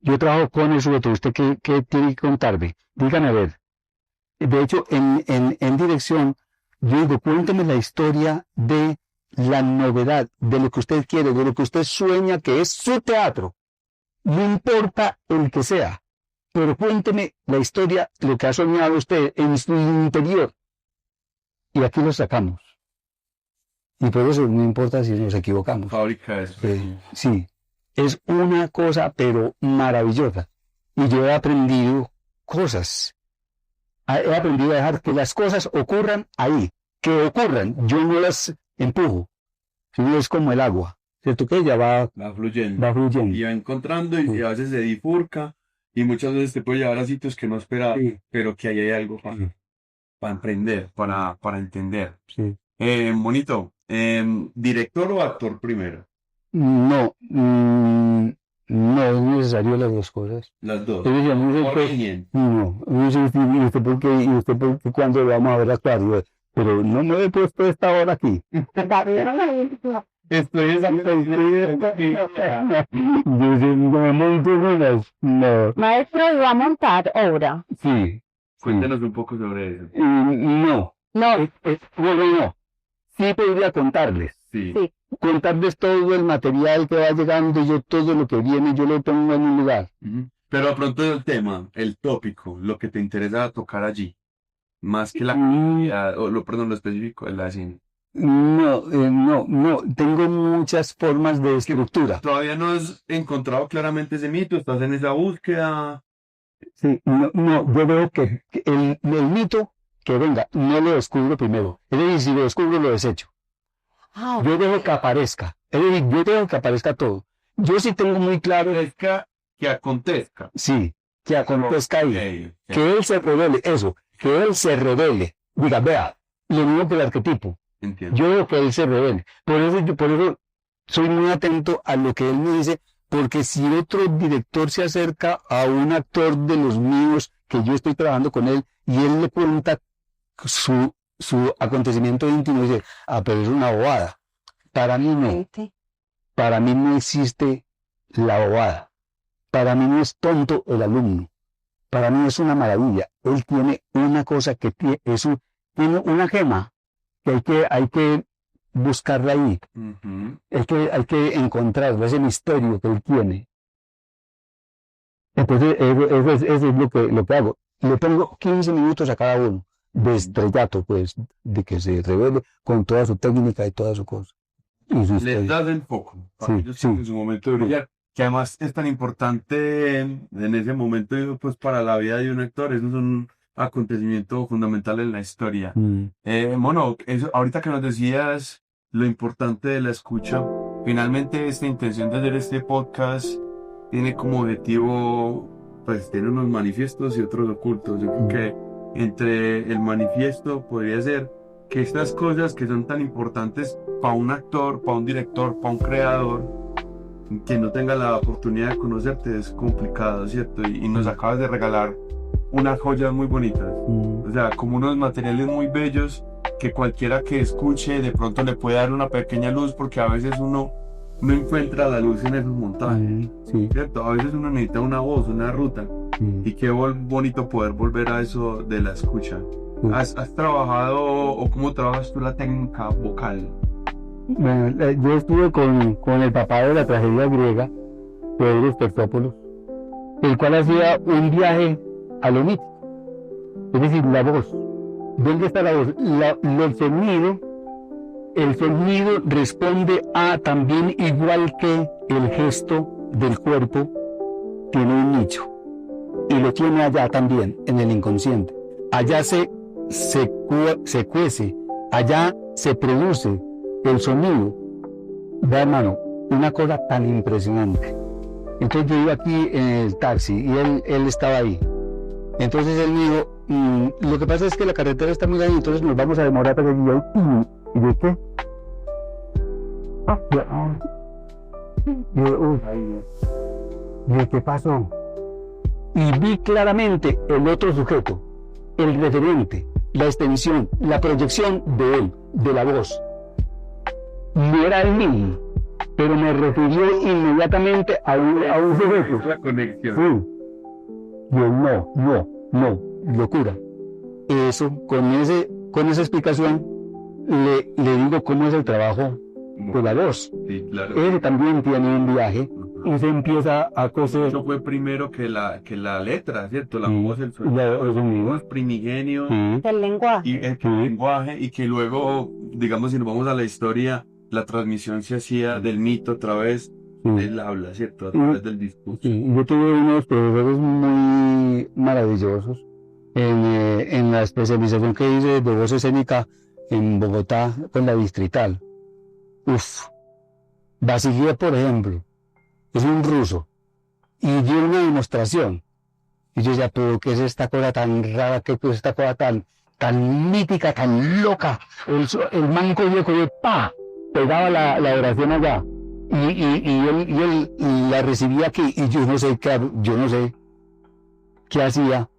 Speaker 3: Yo trabajo con el sujeto. ¿Usted qué tiene que contarme? Dígame a ver. De hecho, en dirección, yo digo, cuénteme la historia de la novedad, de lo que usted quiere, de lo que usted sueña que es su teatro. No importa el que sea, pero cuénteme la historia, lo que ha soñado usted en su interior. Y aquí lo sacamos. Y por eso no importa si nos equivocamos.
Speaker 1: Fábrica de sueños.
Speaker 3: Sí, es una cosa, pero maravillosa. Y yo he aprendido cosas. He aprendido a dejar que las cosas ocurran ahí. Que ocurran. Yo no las empujo. Sino es como el agua. ¿Cierto? Que ella va fluyendo.
Speaker 1: Y va encontrando y a veces se bifurca y muchas veces te puede llevar a sitios que no esperabas, pero que ahí hay algo para emprender, para entender.
Speaker 3: Sí.
Speaker 1: Monito, ¿director o actor primero?
Speaker 3: No, no es necesario las dos cosas.
Speaker 1: Las dos.
Speaker 3: Yo decía,
Speaker 1: ¿Por quién?
Speaker 3: no, ¿y usted por qué cuando vamos a ver actuar? Yo, pero no me he puesto esta hora aquí.
Speaker 1: Estoy
Speaker 3: Yo no me monto en unas, no.
Speaker 2: Maestro, ¿iba a montar obra?
Speaker 3: Sí,
Speaker 1: Cuéntenos un poco sobre eso.
Speaker 3: No,
Speaker 2: No,
Speaker 3: bueno, no. Sí podría contarles.
Speaker 1: Sí.
Speaker 2: sí.
Speaker 3: Contarles todo el material que va llegando, yo todo lo que viene, yo lo pongo en un lugar.
Speaker 1: Ujú. Pero de pronto el tema, el tópico, lo que te interesa tocar allí, más que la actividad, o perdón, lo específico, la cine.
Speaker 3: No, tengo muchas formas de estructura.
Speaker 1: Todavía no has encontrado claramente ese mito, estás en esa búsqueda.
Speaker 3: Sí, yo veo que el mito que venga, no lo descubro primero. Es decir, si lo descubro, lo desecho.
Speaker 2: Ah, ok.
Speaker 3: Yo dejo que aparezca. Es decir, yo dejo que aparezca todo. Yo sí tengo muy claro,
Speaker 1: Que acontezca.
Speaker 3: sí, que acontezca ahí.
Speaker 1: Ok, ok.
Speaker 3: Que él se revele, eso, que él se revele. Diga, vea, lo mismo que el arquetipo.
Speaker 1: Entiendo.
Speaker 3: Yo veo que él se revele. Por eso soy muy atento a lo que él me dice, porque si otro director se acerca a un actor de los míos, que yo estoy trabajando con él, y él le cuenta su acontecimiento íntimo, dice, pero es una bobada. Para mí no.
Speaker 2: Gente.
Speaker 3: Para mí no existe la bobada. Para mí no es tonto el alumno. Para mí es una maravilla. Él tiene una cosa que tiene una gema que hay que buscarla ahí.
Speaker 1: Ujú.
Speaker 3: Hay que encontrarlo, ese misterio que él tiene. Entonces, eso es lo que hago. Le pongo 15 minutos a cada uno de estrellato, pues, de que se revele con toda su técnica y toda su cosa. Y su
Speaker 1: Les
Speaker 3: historia.
Speaker 1: das el foco para
Speaker 3: Sí,
Speaker 1: que ellos
Speaker 3: sí.
Speaker 1: tengan su momento de brillar, que además es tan importante en ese momento, pues para la vida de un actor, eso es un acontecimiento fundamental en la historia. Mono, ahorita que nos decías lo importante de la escucha, finalmente esta intención de hacer este podcast tiene como objetivo, pues tiene unos manifiestos y otros ocultos. Yo creo que entre el manifiesto podría ser que estas cosas que son tan importantes para un actor, para un director, para un creador, que no tenga la oportunidad de conocerte es complicado, ¿cierto? Y nos acabas de regalar unas joyas muy bonitas, o sea, como unos materiales muy bellos que cualquiera que escuche de pronto le puede dar una pequeña luz, porque a veces uno no encuentra la luz en esos montajes,
Speaker 3: Sí.
Speaker 1: ¿cierto? A veces uno necesita una voz, una ruta, y qué bonito poder volver a eso de la escucha. ¿Has trabajado o cómo trabajas tú la técnica vocal?
Speaker 3: Bueno, yo estuve con el papá de la tragedia griega, Pedro Tertópolos, el cual hacía un viaje a lo mítico, es decir, la voz. ¿Dónde está la voz? El sonido responde a también, igual que el gesto del cuerpo, tiene un nicho, y lo tiene allá también, en el inconsciente. Allá se cuece, allá se produce el sonido. Vea, hermano, una cosa tan impresionante. Entonces yo iba aquí en el taxi y él estaba ahí. Entonces él me dijo, lo que pasa es que la carretera está muy grande, entonces nos vamos a demorar para que yo, ¿y de qué? ¿Y qué pasó? Y vi claramente el otro sujeto, el referente, la extensión, la proyección de él, de la voz. No era el mismo, pero me refirió inmediatamente a un sujeto.
Speaker 1: La conexión.
Speaker 3: Sí. Yo no, locura. Eso, con esa explicación, le digo cómo es el trabajo de la voz.
Speaker 1: Sí, claro.
Speaker 3: Él también tiene un viaje y se empieza a coser.
Speaker 1: Eso fue primero que la letra, ¿cierto? La voz, el
Speaker 3: el
Speaker 1: sonido
Speaker 3: sonido.
Speaker 1: es primigenio
Speaker 2: El lenguaje.
Speaker 1: y el lenguaje, y que luego, digamos, si nos vamos a la historia, la transmisión se hacía del mito a través del habla, ¿cierto? A través del discurso.
Speaker 3: Sí, yo tuve unos profesores muy maravillosos en la especialización que hice de voz escénica en Bogotá con la Distrital. Basiliev, por ejemplo, es un ruso y dio una demostración. Y yo decía, pero ¿qué es esta cosa tan rara? ¿Qué es esta cosa tan mítica, tan loca? El man cogió, ¡pa! Pegaba la oración allá. Y él la recibía aquí, y yo no sé qué hacía,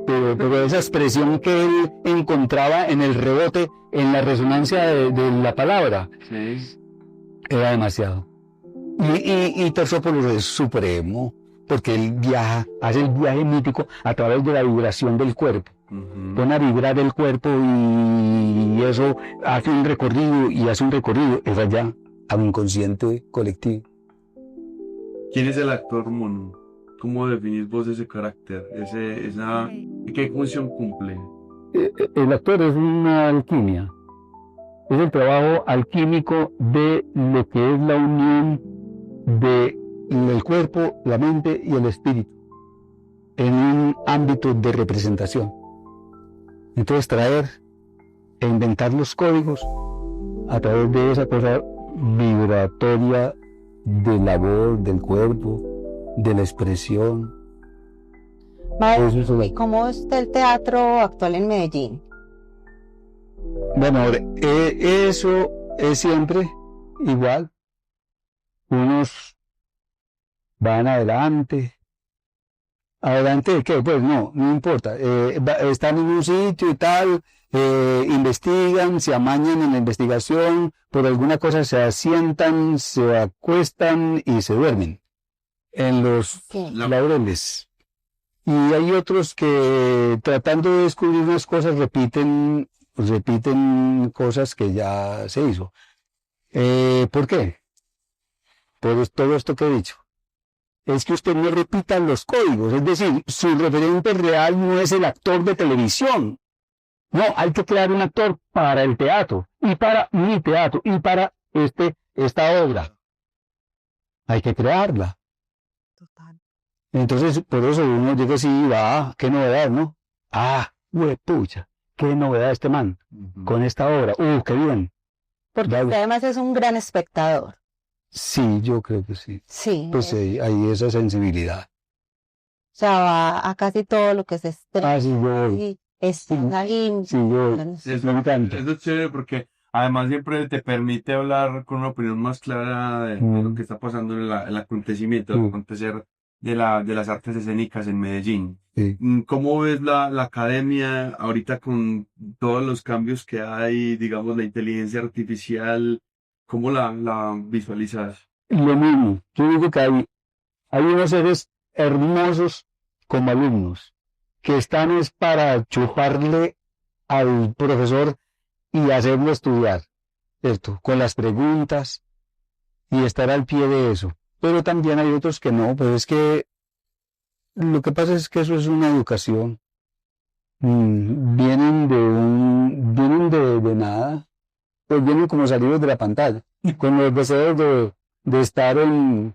Speaker 3: pero esa expresión que él encontraba en el rebote, en la resonancia de la palabra,
Speaker 1: Sí.
Speaker 3: era demasiado. Y Tertópolos es supremo, porque él hace el viaje mítico a través de la vibración del cuerpo. pone a vibrar el cuerpo y eso hace un recorrido y hace un recorrido, es allá, a un inconsciente colectivo.
Speaker 1: ¿Quién es el actor, mono? ¿Cómo definís vos ese carácter? ¿Qué función cumple?
Speaker 3: El actor es una alquimia, es el trabajo alquímico de lo que es la unión del cuerpo, la mente y el espíritu en un ámbito de representación. Entonces traer e inventar los códigos a través de esa cosa vibratoria de la voz, del cuerpo, de la expresión.
Speaker 2: Maestro, ¿y cómo está el teatro actual en Medellín?
Speaker 3: Bueno, eso es siempre igual. Unos van adelante. ¿Adelante de qué? Pues no importa. Están en un sitio y tal, investigan, se amañan en la investigación, por alguna cosa se asientan, se acuestan y se duermen en los laureles. Y hay otros que tratando de descubrir unas cosas repiten cosas que ya se hizo. ¿Por qué? Por todo esto que he dicho. Es que usted no repita los códigos, es decir, su referente real no es el actor de televisión. No, hay que crear un actor para el teatro, y para mi teatro, y para esta obra. Hay que crearla.
Speaker 2: Total.
Speaker 3: Entonces, por eso uno llega así, qué novedad, ¿no? Pucha, qué novedad este man, con esta obra, qué bien.
Speaker 2: Porque usted además es un gran espectador.
Speaker 3: Sí, yo creo que sí.
Speaker 2: Sí.
Speaker 3: Pues hay esa sensibilidad.
Speaker 2: O sea, va a casi todo lo que se estrena.
Speaker 3: Sí, yo.
Speaker 2: Y está ahí.
Speaker 3: Sí, yo.
Speaker 1: Eso es chévere porque además siempre te permite hablar con una opinión más clara de lo que está pasando en el acontecimiento, el acontecer de las artes escénicas en Medellín.
Speaker 3: Sí.
Speaker 1: ¿Cómo ves la academia ahorita con todos los cambios que hay, digamos, la inteligencia artificial? ¿Cómo la visualizas?
Speaker 3: Lo mismo. Yo digo que hay unos seres hermosos como alumnos que están es para chuparle al profesor y hacerlo estudiar, ¿cierto? Con las preguntas y estar al pie de eso. Pero también hay otros que no, pues es que lo que pasa es que eso es una educación. Vienen de nada. Pues vienen como salidos de la pantalla, con los deseos de estar en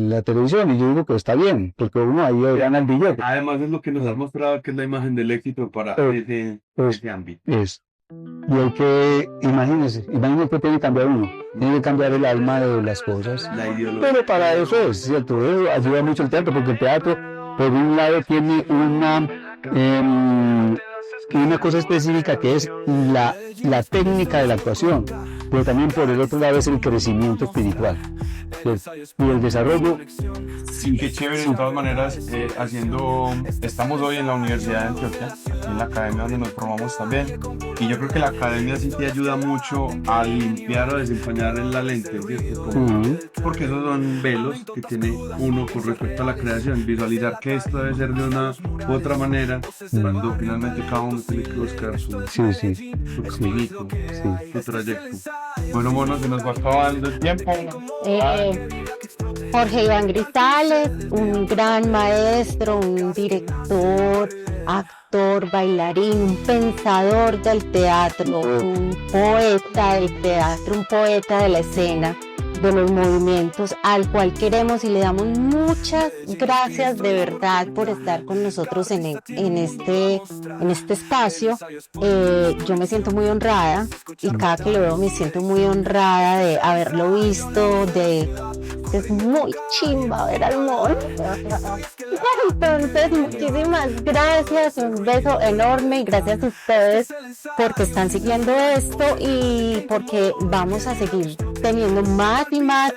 Speaker 3: la televisión, y yo digo que está bien, porque uno ahí gana el billete.
Speaker 1: Además es lo que nos ha mostrado que es la imagen del éxito para ese ámbito.
Speaker 3: Eso. Y hay que, imagínese que tiene que cambiar uno, tiene que cambiar el alma de las cosas.
Speaker 1: La ideología.
Speaker 3: Pero para eso es, ¿cierto? Eso ayuda mucho el teatro, porque el teatro, por un lado, tiene una cosa específica que es la técnica de la actuación, pero también por el otro lado es el crecimiento espiritual, ¿cierto? Y el desarrollo.
Speaker 1: Sí, qué chévere, de todas maneras, estamos hoy en la Universidad de Antioquia, en la academia donde nos formamos también, y yo creo que la academia sí te ayuda mucho a limpiar o desempañar en la lente, ¿cierto? Porque esos son velos que tiene uno con respecto a la creación, visualizar que esto debe ser de una u otra manera, cuando finalmente cada uno tiene que buscar su caminito, su trayecto. Bueno, mono, se nos va acabando el tiempo.
Speaker 2: Jorge Iván Grisales, un gran maestro, un director, actor, bailarín, un pensador del teatro, un poeta del teatro, un poeta de la escena, de los movimientos, al cual queremos y le damos muchas gracias de verdad por estar con nosotros en este espacio. Yo me siento muy honrada y cada que lo veo me siento muy honrada de haberlo visto, es muy chimba ver al mono. Entonces, muchísimas gracias, un beso enorme y gracias a ustedes porque están siguiendo esto y porque vamos a seguir teniendo más y más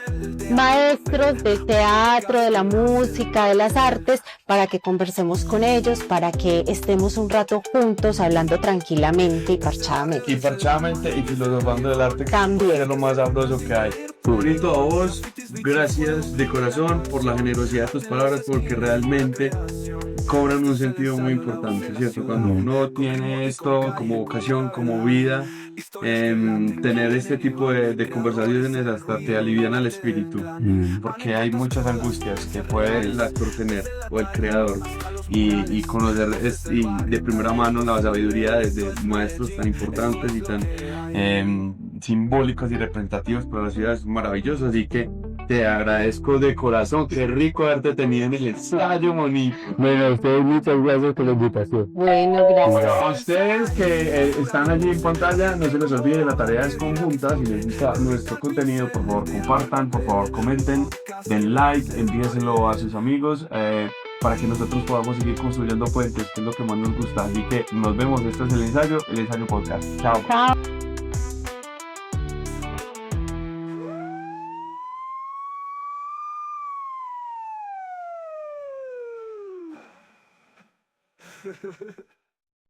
Speaker 2: maestros del teatro, de la música, de las artes, para que conversemos con ellos, para que estemos un rato juntos hablando tranquilamente y parchadamente.
Speaker 1: Y filosofando del arte,
Speaker 2: también.
Speaker 1: Que es lo más sabroso que hay. Bonito a vos, gracias de corazón por la generosidad de tus palabras, porque realmente cobran un sentido muy importante, ¿cierto? Cuando uno tiene esto como vocación, como vida, tener este tipo de conversaciones hasta te alivian al espíritu, porque hay muchas angustias que puede el actor tener o el creador y conocer y de primera mano la sabiduría de maestros tan importantes y tan simbólicos y representativos para la ciudad es maravilloso, así que te agradezco de corazón, qué rico haberte tenido en el ensayo, Monique.
Speaker 3: Bueno, a ustedes muchas gracias por la invitación.
Speaker 2: Bueno, gracias.
Speaker 1: A ustedes que están allí en pantalla, no se les olvide, la tarea es conjunta. Si les gusta nuestro contenido, por favor compartan, por favor comenten, den like, envíenselo a sus amigos para que nosotros podamos seguir construyendo puentes, que es lo que más nos gusta. Así que nos vemos, este es el ensayo podcast. Chao.
Speaker 2: Chao.